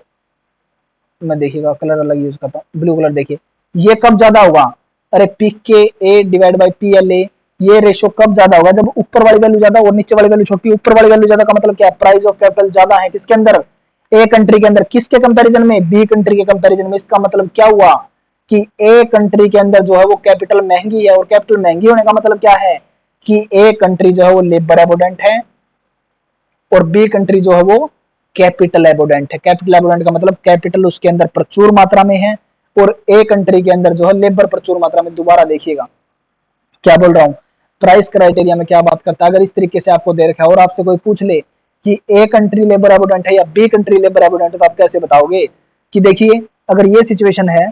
मैं देखिएगा कलर अलग यूज करता हूँ, ब्लू कलर देखिए, ये कब ज्यादा होगा? अरे P K A divide by P L A, ये रेशियो कब ज्यादा होगा? जब ऊपर वाली वैल्यू ज्यादा और नीचे वाली वैल्यू छोटी। ऊपर वाली वैल्यू ज्यादा का मतलब क्या है? प्राइस ऑफ कैपिटल ज्यादा है किसके अंदर, ए कंट्री के अंदर। किसके कंपैरिजन में? बी कंट्री के कंपैरिजन में। इसका मतलब क्या हुआ कि ए कंट्री के अंदर जो है वो कैपिटल महंगी है, और कैपिटल महंगी होने का मतलब क्या है कि ए कंट्री जो है वो लेबर एबोडेंट है, और बी कंट्री जो है वो कैपिटल एबोडेंट है। कैपिटल एबोडेंट का मतलब कैपिटल उसके अंदर प्रचुर मात्रा में है, और ए कंट्री के अंदर जो है लेबर प्रचुर मात्रा में। दोबारा देखिएगा क्या बोल रहा हूँ, प्राइस क्राइटेरिया में क्या बात करता है। अगर इस तरीके से आपको दे रखा है और आपसे कोई पूछ ले कि ए कंट्री लेबर एबोडेंट है या बी कंट्री लेबर एबोडेंट है, तो आप कैसे बताओगे? कि देखिए, अगर ये सिचुएशन है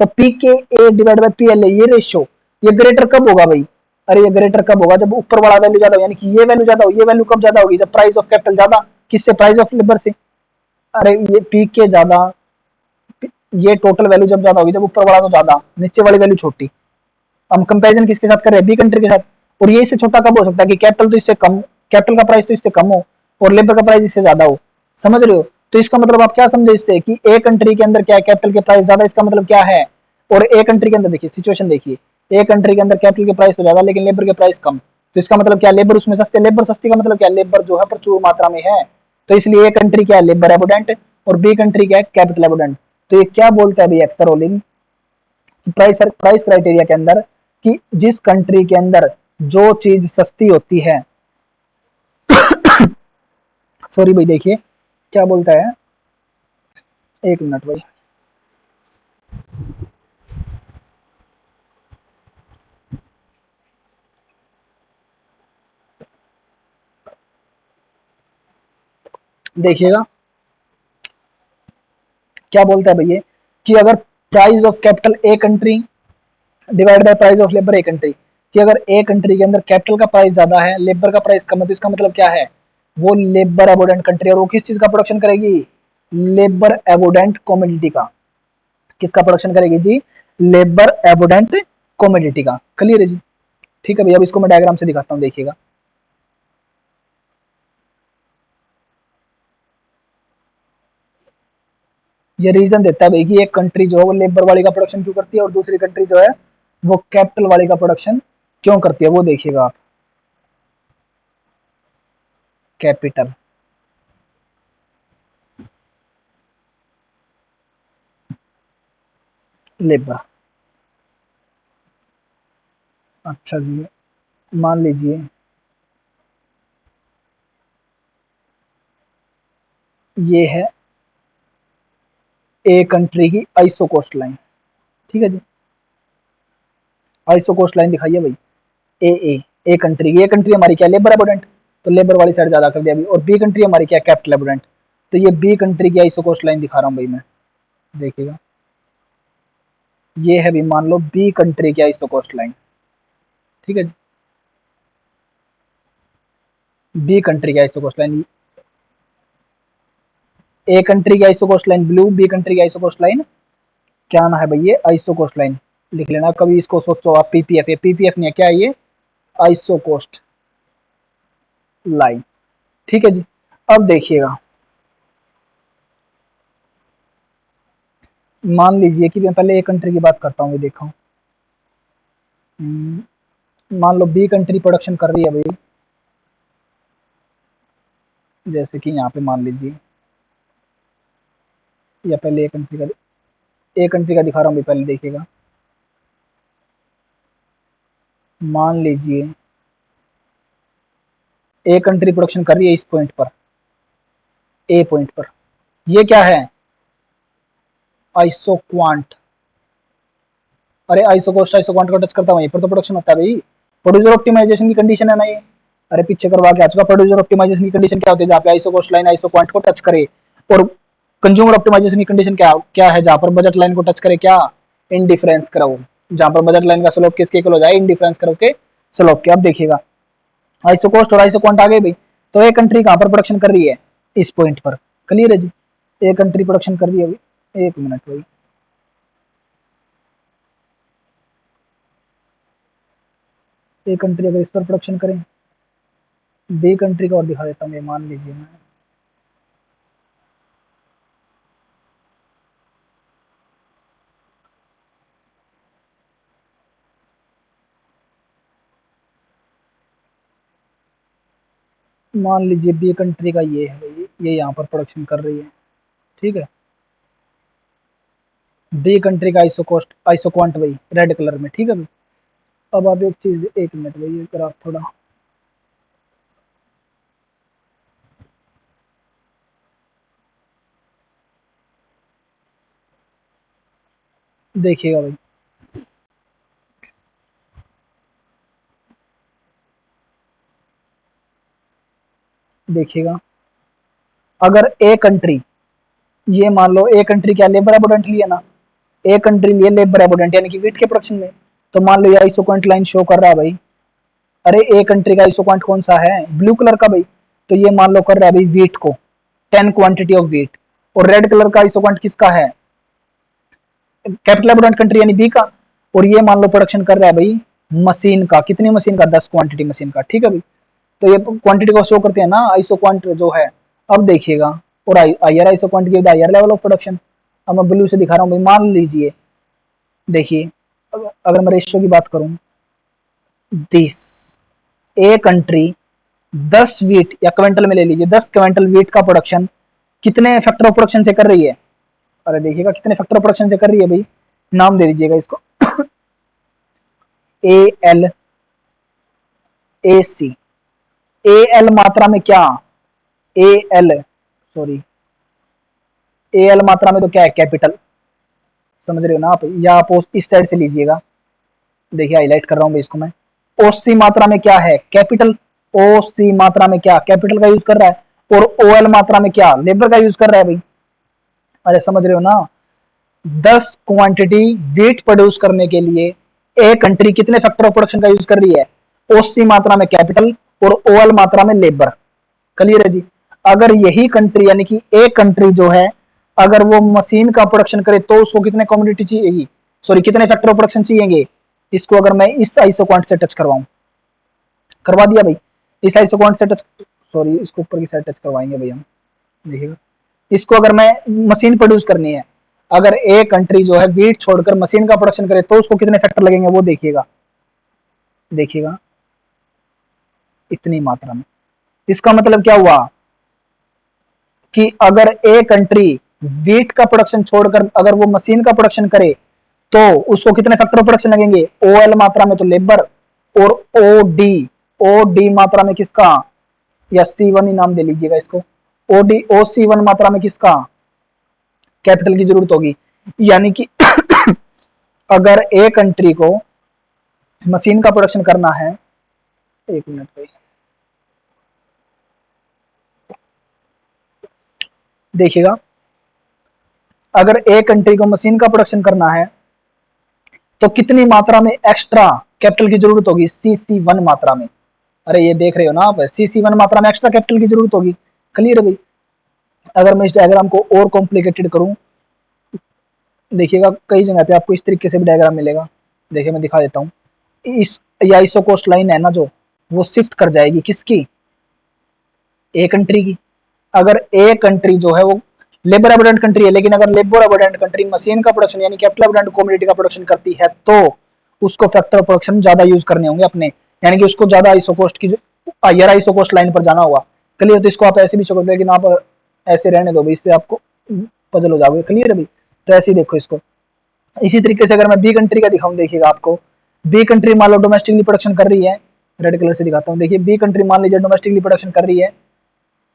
तो P K A divide by P L, ये रेशियो, ये ग्रेटर कब होगा भाई? अरे ये ग्रेटर कब होगा? जब ऊपर वाला वैल्यू ज्यादा हो, यानी कि ये वैल्यू ज्यादा हो। ये वैल्यू कब ज्यादा होगी? जब प्राइस ऑफ कैपिटल ज्यादा, किससे? प्राइस ऑफ लेबर से। अरे ये पी के ज्यादा, ये टोटल वैल्यू जब ज्यादा होगी, जब ऊपर वाला तो ज्यादा, नीचे वाली वैल्यू छोटी। हम कंपैरिजन किसके साथ कर रहे हैं? बी कंट्री के साथ। और ये इससे छोटा कब हो सकता है कि कैपिटल तो इससे कम, कैपिटल का प्राइस तो इससे कम हो और लेबर का प्राइस इससे ज्यादा हो। समझ रहे हो? तो इसका मतलब आप क्या समझे इससे कि ए कंट्री के अंदर क्या है, कैपिटल के प्राइस ज्यादा। इसका मतलब क्या है? और ए कंट्री के अंदर देखिए सिचुएशन देखिए, ए कंट्री के अंदर कैपिटल के प्राइस तो ज्यादा लेकिन लेबर के प्राइस कम। तो इसका मतलब क्या? लेबर उसमें सस्ते। लेबर सस्ती का मतलब क्या? लेबर जो है प्रचुर मात्रा में है। तो इसलिए ए कंट्री क्या है? लेबर एबोडेंट, और बी कंट्री क्या है? कैपिटल एबोडेंट। तो ये क्या बोलता है भाई एक्सर रोलिंग, प्राइस प्राइस क्राइटेरिया के अंदर, कि जिस कंट्री के अंदर जो चीज सस्ती होती है, सॉरी भाई देखिए क्या बोलता है, एक मिनट भाई। देखिएगा क्या बोलता है भैया, कि अगर price of capital A country divide by price of labour A country, कि अगर ए कंट्री के अंदर कैपिटल का प्राइस ज्यादा है, लेबर का प्राइस कम है, तो इसका मतलब क्या है? वो लेबर एबोडेंट कंट्री है। और वो किस चीज का प्रोडक्शन करेगी? लेबर एबोडेंट कॉमोडिटी का। किसका प्रोडक्शन करेगी जी? लेबर एबोडेंट कॉमोडिटी का। क्लियर है जी? ठीक है भैया, अब इसको मैं डायग्राम से दिखाता हूँ, देखिएगा। ये रीजन देता है भाई कि एक कंट्री जो है वो लेबर वाली का प्रोडक्शन क्यों करती है, और दूसरी कंट्री जो है वो कैपिटल वाली का प्रोडक्शन क्यों करती है, वो देखिएगा आप। Capital, labour. अच्छा जी, मान लीजिए ये है ए कंट्री की आइसो कोस्ट लाइन। ठीक है जी, आइसो कोस्ट लाइन दिखाइए भाई। ए कंट्री, ये कंट्री हमारी क्या? लेबर एबोडेंट, तो लेबर वाली साइड ज्यादा कर दिया अभी। और बी कंट्री हमारी क्या? कैपिटल एबोडेंट। तो ये बी कंट्री की आइसो कोस्ट लाइन दिखा रहा हूँ भाई मैं, देखिएगा। ये है भी, मान लो बी कंट्री की आइसो कोस्ट लाइन। ठीक है जी, बी कंट्री की isocost line. A country की isocost line blue, B country की आइसो कोस्ट लाइन क्या ना है भाई? ये आइसो कोस्ट लाइन। लिख लेना कभी इसको, सोचो आप। पीपीएफ, ये पीपीएफ नहीं है, क्या है ये? Isocost line. ठीक है जी, अब देखिएगा, मान लीजिए कि मैं पहले ए कंट्री की बात करता हूँ, ये देखा हूँ। मान लो बी कंट्री प्रोडक्शन कर रही है भाई, जैसे कि यहाँ पे मान लीजिए, या पहले ए कंट्री का दिखा रहा हूँ भाई, पहले देखिएगा। मान लीजिए ए कंट्री प्रोडक्शन कर रही है इस पॉइंट पर, ए पॉइंट पर। ये क्या है? Iso quant. अरे आइसो कोस्ट आइसो क्वांट को टच करता है, वहीं पर तो प्रोडक्शन होता है भाई। प्रोड्यूसर ऑप्टिमाइजेशन की कंडीशन है ना ये। अरे पीछे करवा के आ चुका। प्रोड्यूसर ऑप्टिमाइजेशन की कंडीशन क्या होती है? जहाँ पे isocost line isoquant को टच करे। और कंज्यूमर ऑप्टिमाइजेशन की कंडीशन क्या क्या है, जहां पर बजट लाइन को टच करे क्या, इंडिफरेंस कर्व, जहां पर बजट लाइन का स्लोप किसके इक्वल हो जाए, इंडिफरेंस कर्व के स्लोप के। अब देखिएगा आइसो कॉस्ट और आइसो क्वांट आ गए भाई। तो एक कंट्री कहां पर प्रोडक्शन कर रही है, इस पॉइंट पर, क्लियर है जी। एक कंट्री प्रोडक्शन कर रही है भाई, एक मिनट भाई, एक कंट्री अगर इस पर प्रोडक्शन करें, बी कंट्री का और दिखा देता हूँ, मान लीजिए मैं, मान लीजिए बी कंट्री का ये है भाई, ये यहाँ पर प्रोडक्शन कर रही है, ठीक है। बी कंट्री का आइसो कॉस्ट आइसो क्वांट भाई रेड कलर में, ठीक है भाई। अब आप एक चीज, एक मिनट भाई, अगर आप थोड़ा देखिएगा भाई, देखिएगा अगर ए कंट्री, ये मान लो ए कंट्री क्या लेबर अबोडेंट लिया ना, ए कंट्री लिए लेबर अबोडेंट यानी कि वीट के प्रोडक्शन में, तो मान लो ये आइसोक्वांट लाइन शो कर रहा है भाई, अरे ए कंट्री का आइसोक्वांट कौन सा है, ब्लू कलर का भाई, तो ये मान लो कर रहा है भाई वीट को, 10 क्वांटिटी ऑफ वीट। और रेड कलर का आइसोक्वांट किसका है, कैपिटल अबोडेंट कंट्री यानी बी का, और ये मान लो प्रोडक्शन कर रहा है भाई मशीन का, कितनी मशीन का, 10 क्वांटिटी मशीन का, ठीक है भाई। तो ये क्वांटिटी को शो करते हैं ना आइसो क्वांट जो है। अब देखिएगा, और हायर आइसो क्वांट की हायर लेवल ऑफ प्रोडक्शन। अब मैं ब्लू से दिखा रहा हूँ भाई, मान लीजिए, देखिए अगर मैं रेशियो की बात करूं, दिस ए कंट्री 10 वीट या क्विंटल में ले लीजिए, 10 क्विंटल वीट का प्रोडक्शन कितने फैक्टर ऑफ प्रोडक्शन से कर रही है, अरे देखिएगा कितने फैक्टर ऑफ प्रोडक्शन से कर रही है भाई, नाम दे दीजिएगा इसको, A L A C. A L मात्रा में क्या, A L, sorry, A L मात्रा में तो क्या है, कैपिटल, समझ रहे हो ना आप, या आप इस साइड से लीजिएगा, देखिए हाईलाइट कर रहा हूँ इसको मैं। ओ सी मात्रा में क्या है, कैपिटल, ओ सी मात्रा में क्या कैपिटल का यूज कर रहा है, और ओ एल मात्रा में क्या लेबर का यूज कर रहा है भाई, अरे समझ रहे हो ना। 10 क्वांटिटी वीट प्रोड्यूस करने के लिए एक कंट्री कितने फैक्टर ऑफ प्रोडक्शन का यूज कर रही है, ओ सी मात्रा में कैपिटल और ओ एल मात्रा में लेबर, क्लियर है जी। अगर यही कंट्री यानी कि एक कंट्री जो है, अगर वो मशीन का प्रोडक्शन करे तो उसको कितने कम्युनिटी चाहिए, सॉरी कितने फैक्टर ऑफ प्रोडक्शन चाहिए, इसको अगर मैं इस आइसो क्वांट से टच करवाऊं, करवा दिया भाई, इस आइसो क्वांट से टच, सॉरी इसको ऊपर की साइड टच करवाएंगे भाई हम, देखिएगा इसको अगर मैं मशीन प्रोड्यूस करनी है, अगर एक कंट्री जो है वीट छोड़कर मशीन का प्रोडक्शन करे तो उसको कितने फैक्टर लगेंगे वो देखिएगा, देखिएगा इतनी मात्रा में। इसका मतलब क्या हुआ कि अगर एक कंट्री वीट का प्रोडक्शन छोड़कर अगर वो मशीन का प्रोडक्शन करे तो उसको कितने फैक्टर ऑफ प्रोडक्शन लगेंगे, ओ एल मात्रा में तो लेबर, और ओ डी मात्रा में किसका, या सी वन ही नाम दे लीजिएगा इसको, ओ डी ओ सी वन मात्रा में किसका, कैपिटल की जरूरत होगी। यानी कि अगर एक कंट्री को मशीन का प्रोडक्शन करना है, एक मिनट पे देखिएगा, अगर एक कंट्री को मशीन का प्रोडक्शन करना है तो कितनी मात्रा में एक्स्ट्रा कैपिटल की जरूरत होगी, सी सी वन मात्रा में, अरे ये देख रहे हो ना आप, सी सी वन मात्रा में एक्स्ट्रा कैपिटल की जरूरत होगी, क्लियर है भाई। अगर मैं इस डायग्राम को और कॉम्प्लिकेटेड करूं, देखिएगा कई जगह पे आपको इस तरीके से भी डायग्राम मिलेगा, देखिए मैं दिखा देता हूँ, इस या आइसो कोस्ट लाइन है ना जो, वो शिफ्ट कर जाएगी किसकी, ए कंट्री की। अगर ए कंट्री जो है वो लेबर अबोडेंट कंट्री है, लेकिन अगर लेबर अबोडेंट कंट्री मशीन का प्रोडक्शन यानी कैपिटल अबोडेंट कमोडिटी का प्रोडक्शन करती है तो उसको फैक्टर ऑफ प्रोडक्शन ज्यादा यूज करने होंगे अपने, यानी कि उसको ज्यादा आइसो कोस्ट की हायर आइसो कोस्ट लाइन पर जाना होगा, क्लियर। तो इसको आप ऐसे भी सकते, लेकिन आप ऐसे रहने दो भाई, इससे आपको पजल हो जाओगे, क्लियर है भाई। तो ऐसे ही देखो इसको, इसी तरीके से अगर मैं बी कंट्री का दिखाऊं, देखिएगा आपको, बी कंट्री मान लो डोमेस्टिकली प्रोडक्शन कर रही है, रेड कलर से दिखाता हूँ, देखिए बी कंट्री मान लीजिए डोमेस्टिकली प्रोडक्शन कर रही है,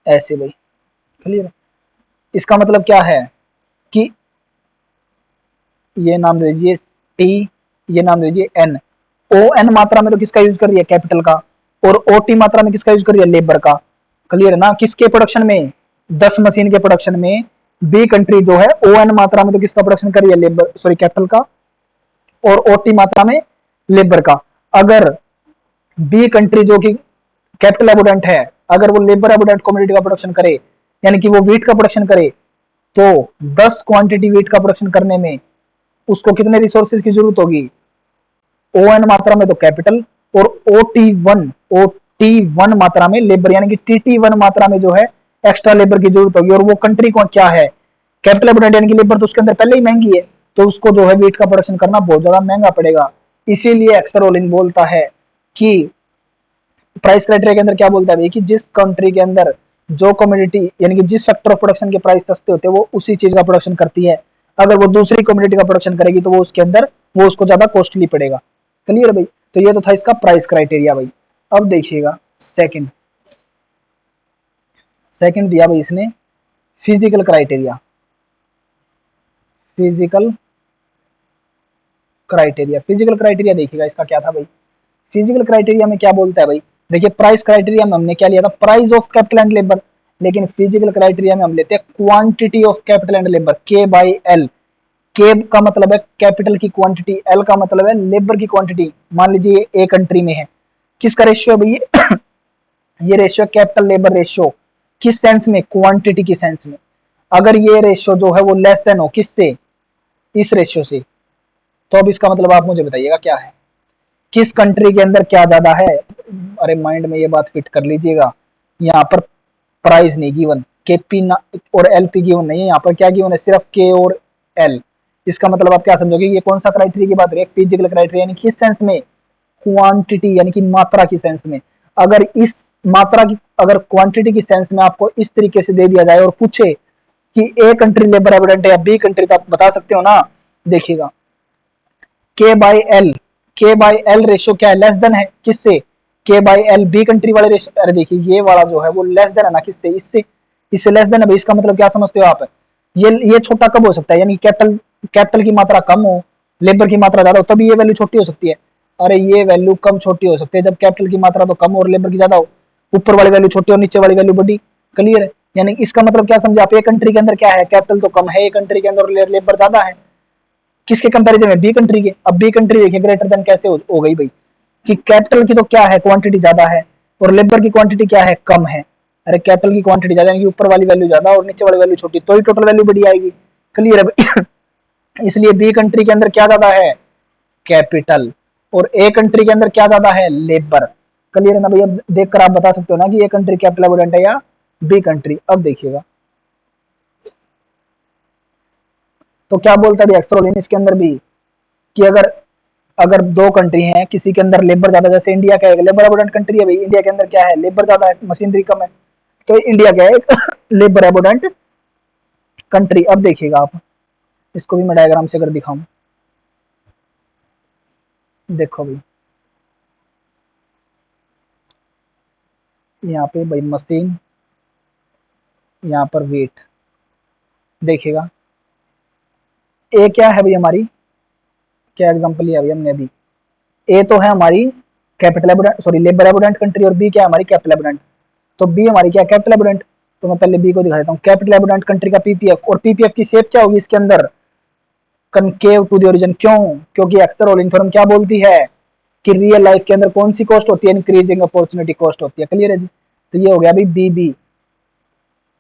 ऐसे भाई, क्लियर। इसका मतलब क्या है कि ये नाम दे दीजिए टी, ये नाम दे दीजिए एन, ओ एन मात्रा में तो किसका यूज कर रही है, कैपिटल का, और ओ टी मात्रा में किसका यूज कर रही है, लेबर का, क्लियर है ना। किसके प्रोडक्शन में, 10 मशीन के प्रोडक्शन में बी कंट्री जो है ओ एन मात्रा में तो किसका प्रोडक्शन करी है, लेबर सॉरी कैपिटल का, और ओटी मात्रा में लेबर का। अगर बी कंट्री जो कि कैपिटल एबोडेंट है, अगर वो लेबर एबोडेंट कम्युनिटी का प्रोडक्शन करे, यानी कि वो वीट का प्रोडक्शन करे, तो 10 क्वांटिटी वीट का प्रोडक्शन करने में उसको कितने रिसोर्सेज की जरूरत होगी, ओ एन मात्रा में तो कैपिटल, और ओ टी वन मात्रा में लेबर, यानी कि टी1 मात्रा में जो है एक्स्ट्रा लेबर की जरूरत होगी। और वो कंट्री को क्या है, कैपिटल एबोडेंट, यानी कि लेबर तो उसके अंदर पहले ही महंगी है, तो उसको जो है वीट का प्रोडक्शन करना बहुत ज्यादा महंगा पड़ेगा। इसीलिए एक्सर रोलिंग बोलता है कि प्राइस क्राइटेरिया के अंदर क्या बोलता है भाई, कि जिस कंट्री के अंदर जो कम्युनिटी यानी कि जिस फैक्टर ऑफ प्रोडक्शन के प्राइस सस्ते होते हैं वो उसी चीज का प्रोडक्शन करती है। अगर वो दूसरी कम्युनिटी का प्रोडक्शन करेगी तो वो उसके अंदर वो उसको ज्यादा कॉस्टली पड़ेगा। क्लियर भाई, तो ये तो था इसका प्राइस क्राइटेरिया भाई। अब देखिएगा सेकंड, सेकंड दिया भाई इसने physical criteria. Physical criteria, physical criteria देखिएगा इसका क्या था भाई। फिजिकल क्राइटेरिया में क्या बोलता है भाई, देखिए प्राइस क्राइटेरिया में हमने क्या लिया था, price of capital and labour, लेकिन फिजिकल क्राइटेरिया में हम लेते हैं quantity of capital and labour, के बाई एल। के का मतलब है कैपिटल की क्वांटिटी, एल का मतलब है लेबर की क्वांटिटी। मान लीजिए ए कंट्री में है, किसका रेशियो है भाई, ये रेशियो कैपिटल लेबर रेशियो, किस सेंस में, क्वांटिटी की सेंस में। अगर ये रेशियो जो है वो लेस देन हो किससे, इस रेशियो से, तो अब इसका मतलब आप मुझे बताइएगा क्या है, किस कंट्री के अंदर क्या ज्यादा है। अरे माइंड में ये बात फिट कर लीजिएगा, यहाँ पर प्राइस नहीं गिवन, केपी और एलपी गिवन नहीं है, यहाँ पर क्या गिवन है, सिर्फ के और एल। इसका मतलब आप क्या समझोगे, ये कौन सा क्राइटेरिया की बात है, फिजिकल क्राइटेरिया, यानी किस सेंस में, क्वांटिटी यानी कि मात्रा की सेंस में। अगर इस मात्रा की, अगर क्वांटिटी की सेंस में आपको इस तरीके से दे दिया जाए और पूछे कि ए कंट्री लेबर एविडेंट है या बी कंट्री, तो आप बता सकते हो ना। देखिएगा के by L, K by L ratio क्या है, लेस देन है किससे, के बाई एल बी कंट्री वाले रेशियो। अरे देखिए ये वाला जो है वो लेस देन है ना किससे, इससे, इससे लेस देन है भाई। इसका मतलब क्या समझते हो आप, ये छोटा कब हो सकता है, यानी कैपिटल, कैपिटल की मात्रा कम हो, लेबर की मात्रा ज्यादा हो, तभी ये वैल्यू छोटी हो सकती है। अरे ये वैल्यू कम छोटी हो सकती है जब कैपिटल की मात्रा तो कम हो और लेबर की ज्यादा हो, ऊपर वाली वैल्यू छोटी और नीचे वाली वैल्यू बड़ी। क्लियर है, यानी इसका मतलब क्या समझे आप, एक कंट्री के अंदर क्या है, कैपिटल तो कम है, एक कंट्री के अंदर लेबर ज्यादा है, किसके कंपैरिजन में, बी कंट्री के। अब बी कंट्री देखिए ग्रेटर देन कैसे हो गई भाई, कि कैपिटल की तो क्या है क्वांटिटी ज्यादा है और लेबर की क्वांटिटी क्या है, कम है। अरे कैपिटल की क्वांटिटी ज्यादा यानी कि ऊपर वाली वैल्यू ज्यादा और नीचे वाली वैल्यू छोटी, तो ही टोटल वैल्यू बड़ी आएगी। क्लियर है भाई, इसलिए बी कंट्री के अंदर क्या ज्यादा है, कैपिटल, और ए कंट्री के अंदर क्या ज्यादा है, लेबर। क्लियर है ना भैया, देखकर आप बता सकते हो ना कि ये कंट्री कैपिटल एबोडेंट है या बी कंट्री। अब देखिएगा तो क्या बोलता है एक्सट्रोलिन इसके अंदर भी, कि अगर अगर दो कंट्री हैं, किसी के अंदर लेबर ज्यादा, जैसे इंडिया का है, लेबर एबोडेंट कंट्री है भाई, इंडिया के अंदर क्या है, लेबर ज्यादा है, मशीनरी कम है, तो इंडिया क्या है, एक लेबर एबोडेंट कंट्री। अब देखिएगा आप, इसको भी मैं डायग्राम से अगर दिखाऊं, देखो भाई, यहाँ पे भाई मशीन, यहाँ पर वेट, देखिएगा ए क्या है भाई हमारी, क्या एग्जांपल लिया भाई हमने अभी, ए तो है हमारी कैपिटल एबोडेंट सॉरी लेबर एबोडेंट कंट्री, और बी क्या है हमारी कैपिटल एबोडेंट। तो बी हमारी क्या कैपिटल एबोडेंट, तो मैं पहले बी को दिखा देता हूँ, कैपिटल एबोडेंट कंट्री का पीपीएफ, और पीपीएफ की शेप क्या होगी इसके अंदर, कनकेव टू द ओरिजिन। क्यों, क्योंकि अक्सर रोलिंग थ्योरम क्या बोलती है कि रियल लाइफ के अंदर कौन सी कॉस्ट होती है, इंक्रीजिंग अपॉर्चुनिटी कॉस्ट होती है। क्लियर है जी, तो ये हो गया अभी बी बी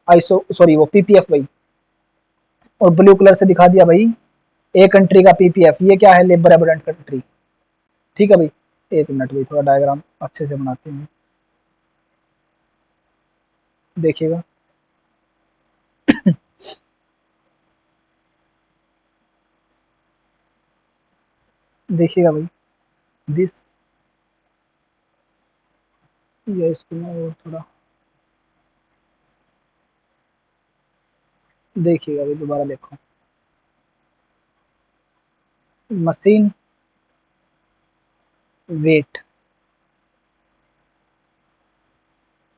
आइसो सॉरी वो पीपीएफ भाई, और ब्लू कलर से दिखा दिया भाई ए कंट्री का पीपीएफ, ये क्या है, लेबर एबोडेंट कंट्री। ठीक है भाई, एक मिनट भाई थोड़ा डायग्राम अच्छे से बनाते हैं, देखिएगा देखिएगा भाई दिस, ये इसको मैं और थोड़ा देखिएगा भाई, दोबारा देखो, मशीन वेट,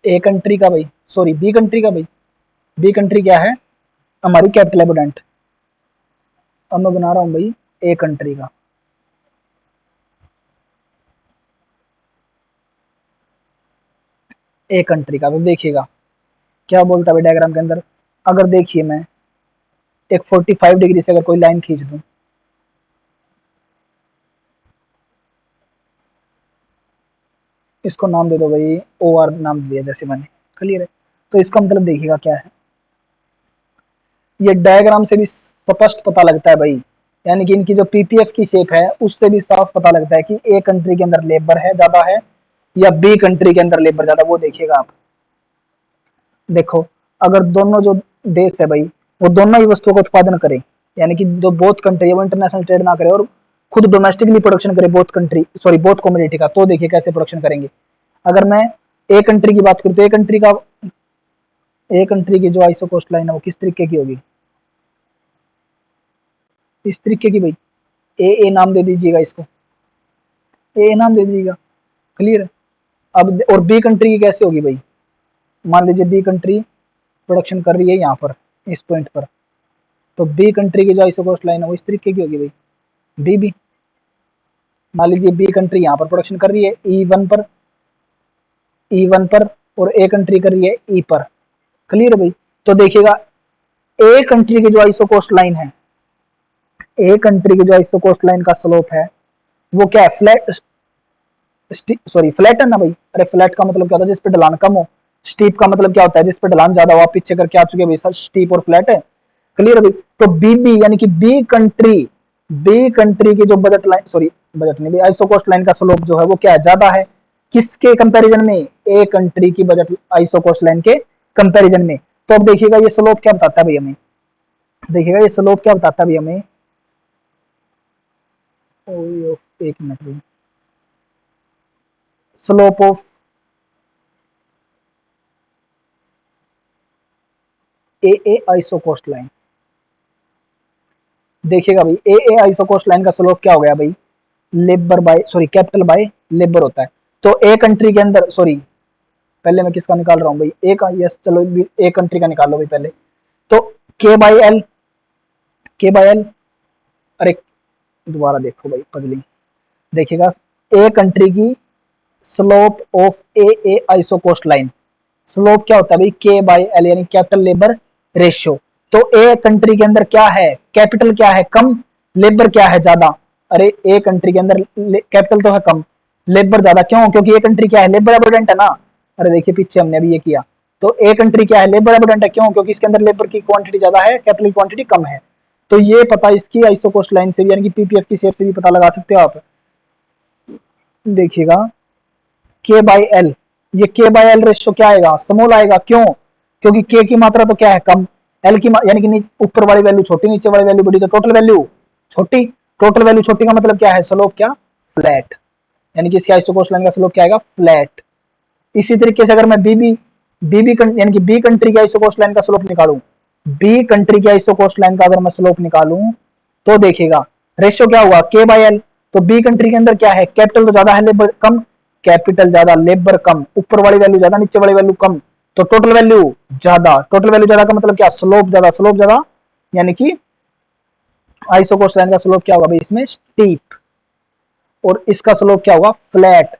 ए कंट्री का भाई सॉरी बी कंट्री का भाई, बी कंट्री क्या है हमारी कैपिटल एबोडेंट। अब मैं बना रहा हूँ भाई ए कंट्री का, ए कंट्री का, तो देखिएगा क्या बोलता है भाई डायग्राम के अंदर, अगर देखिए मैं एक 45 डिग्री से अगर कोई लाइन खींच दूं, इसको नाम दे दो भाई ओ आर नाम दिया जैसे मैंने, क्लियर है। तो इसका मतलब देखिएगा क्या है, ये डायग्राम से भी स्पष्ट पता लगता है भाई, यानी कि इनकी जो पीपीएफ की शेप है उससे भी साफ पता लगता है कि ए कंट्री के अंदर लेबर है ज्यादा है या बी कंट्री के अंदर लेबर ज्यादा, वो देखिएगा आप। देखो, अगर दोनों जो देश है भाई वो दोनों ही वस्तुओं का उत्पादन करें, यानी कि जो बोथ कंट्री है वो इंटरनेशनल ट्रेड ना करे और खुद डोमेस्टिकली प्रोडक्शन करे both country, sorry both community का, तो देखिए कैसे प्रोडक्शन करेंगे। अगर मैं ए कंट्री की बात करूँ तो ए कंट्री की जो आइसो कोस्ट लाइन है वो किस तरीके की होगी, इस तरीके की भाई, ए नाम दे दीजिएगा इसको, ए नाम दे दीजिएगा, क्लियर है। अब और बी कंट्री की कैसे होगी भाई, मान लीजिए बी कंट्री प्रोडक्शन कर रही है यहाँ पर इस पॉइंट पर, तो बी कंट्री की जो आइसो कोस्ट लाइन है वो इस तरीके की होगी भाई, बी, मान लीजिए बी कंट्री यहाँ पर प्रोडक्शन कर रही है ई वन पर और ए कंट्री कर रही है ई पर, क्लियर है भाई। तो देखिएगा ए कंट्री की जो आइसो कोस्ट लाइन है, ए कंट्री की जो आइसो कोस्ट लाइन का स्लोप है वो क्या है, फ्लैट, सॉरी फ्लैट है ना भाई, अरे फ्लैट का मतलब क्या होता है, जिस पे ढलान कम हो, स्टीप का मतलब क्या होता है, जिस पे ढलान ज्यादा हो, आप पीछे करके आ चुके भाई सर, स्टीप और फ्लैट है, क्लियर है भाई। तो बी यानी कि बी कंट्री की जो बजट लाइन, सॉरी बजट नहीं भाई, आइसो कोस्ट लाइन का स्लोप जो है वो क्या है, ज्यादा है, किसके कंपैरिजन में, ए कंट्री की बजट आइसो कोस्ट लाइन के कंपैरिजन में। तो अब देखिएगा ये स्लोप क्या बताता है भाई हमें, देखिएगा ये स्लोप क्या बताता है भाई हमें, एक मिनट भाई, slope of A isocost line, देखिएगा भाई ए आइसोकोस्ट लाइन का स्लोप क्या हो गया भाई, labour by, sorry capital by labour होता है। तो ए कंट्री के अंदर, सॉरी पहले मैं किसका निकाल रहा हूँ भाई, ए का, यस चलो ए कंट्री का निकाल लो भाई पहले। तो K by L, K by L, अरे दोबारा देखो भाई पजलिंग, देखिएगा ए कंट्री की slope of a isocost line, slope क्या होता है भाई, के बाई एल यानी कैपिटल लेबर रेशियो। तो ए कंट्री के अंदर क्या है, कैपिटल क्या है कम, लेबर क्या है ज्यादा, अरे ए कंट्री के अंदर कैपिटल तो है कम, लेबर ज्यादा, क्यों, क्योंकि ए कंट्री क्या है, लेबर एबोडेंट है ना, अरे देखिए पीछे हमने अभी ये किया, तो ए कंट्री क्या है, लेबर एबोडेंट है, क्यों, क्योंकि इसके अंदर लेबर की क्वांटिटी ज्यादा है, कैपिटल की क्वांटिटी कम है। तो ये पता इसकी आइसोकोस्ट लाइन से भी यानी कि पीपीएफ की शेप से भी पता लगा सकते हो आप। देखिएगा के बाई एल, ये के बाई एल रेशियो क्या आएगा, स्मॉल आएगा, क्यों, क्योंकि के की मात्रा तो क्या है कम, एल की यानी कि ऊपर वाली वैल्यू छोटी नीचे वाली वैल्यू बड़ी, तो टोटल वैल्यू छोटी, टोटल वैल्यू छोटी का मतलब क्या है, स्लोप क्या, फ्लैट, यानी कि इसकी आइसोकोस्ट लाइन का स्लोप क्या आएगा, फ्लैट। इसी तरीके से अगर मैं बीबी यानी कि बी कंट्री की आइसोकोस्ट लाइन का स्लोप निकालूं, बी कंट्री की आइसोकोस्ट लाइन का अगर मैं स्लोप निकालूं तो देखिएगा रेशियो क्या हुआ, के बाई एल। तो बी कंट्री के अंदर क्या है, कैपिटल तो ज्यादा है लेबर कम, कैपिटल ज्यादा लेबर कम, ऊपर वाली वैल्यू ज्यादा नीचे वाली वैल्यू कम, तो टोटल वैल्यू ज्यादा, टोटल वैल्यू ज्यादा का मतलब क्या, स्लोप ज्यादा, स्लोप ज्यादा यानी कि आइसोकोस्ट लाइन का स्लोप क्या होगा भाई इसमें, स्टीप, और इसका स्लोप क्या होगा, फ्लैट।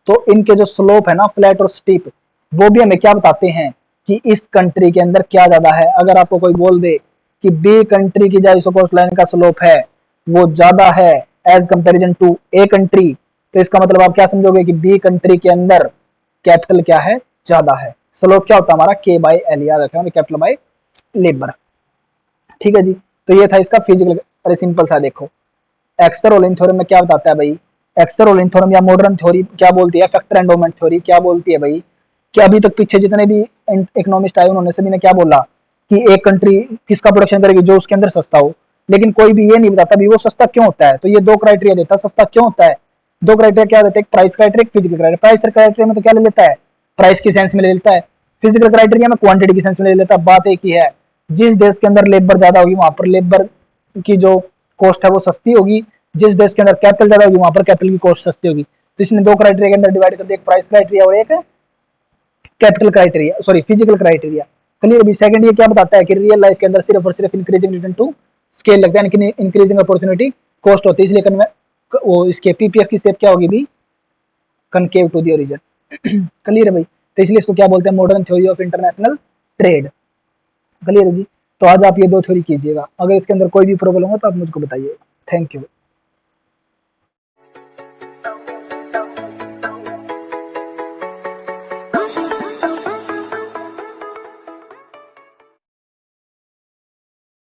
तो इनके जो स्लोप है ना फ्लैट और स्टीप, वो भी हमें क्या बताते हैं कि इस कंट्री के अंदर क्या ज्यादा है। अगर आपको कोई बोल दे कि बी कंट्री की जो आइसोकोस्ट लाइन का स्लोप है वो ज्यादा है as comparison to A country, तो इसका मतलब आप क्या समझोगे कि बी कंट्री के अंदर कैपिटल क्या है, ज्यादा है, स्लोप क्या होता है हमारा, के बाई एल, याद रखना कैपिटल बाई लेबर, ठीक है जी। तो ये था इसका फिजिकल, अरे सिंपल सा देखो, एक्सर रोलिंग थ्योरम में क्या बताता है भाई, एक्सर रोलिंग थ्योरम या मॉडर्न थ्योरी क्या बोलती है, फैक्टर एंडोमेंट थ्योरी क्या बोलती है भाई, कि अभी तक पीछे जितने भी इकोनॉमिस्ट आए उन्होंने सभी ने क्या बोला कि एक कंट्री किसका प्रोडक्शन करेगी, जो उसके अंदर सस्ता हो, लेकिन कोई भी ये नहीं बताता भी वो सस्ता क्यों होता है। तो ये दो क्राइटेरिया देता है सस्ता क्यों होता है, दो क्राइटेरिया क्या देते हैं, price criteria, physical criteria. Price criteria में तो क्या ले लेता है, प्राइस की सेंस में ले लेता है, फिजिकल क्राइटेरिया में क्वांटिटी की सेंस में ले लेता है। बात एक ही है, जिस देश के अंदर लेबर ज्यादा होगी वहां पर लेबर की जो कॉस्ट है वो सस्ती होगी, जिस देश के अंदर कैपिटल ज्यादा होगी वहां पर कैपिटल की कॉस्ट सस्ती होगी। तो इसने दो क्राइटेरिया के अंदर डिवाइड कर दिया, एक प्राइस क्राइटेरिया और एक capital criteria, sorry physical criteria, clear. अभी सेकंड ये क्या बताता है कि रियल लाइफ के अंदर सिर्फ और सिर्फ इंक्रीजिंग रिटर्न टू स्केल लगता है, यानी कि इंक्रीजिंग अपॉर्चुनिटी कॉस्ट होती है, इसलिए वो इसके पीपीएफ की शेप क्या होगी भी, concave to the origin, clear है भाई। तो इसलिए इसको क्या बोलते हैं, modern theory of international trade. Clear है जी। तो आज आप ये 2 थ्योरी कीजिएगा, अगर इसके अंदर कोई भी प्रॉब्लम हो तो आप मुझको बताइए। Thank you.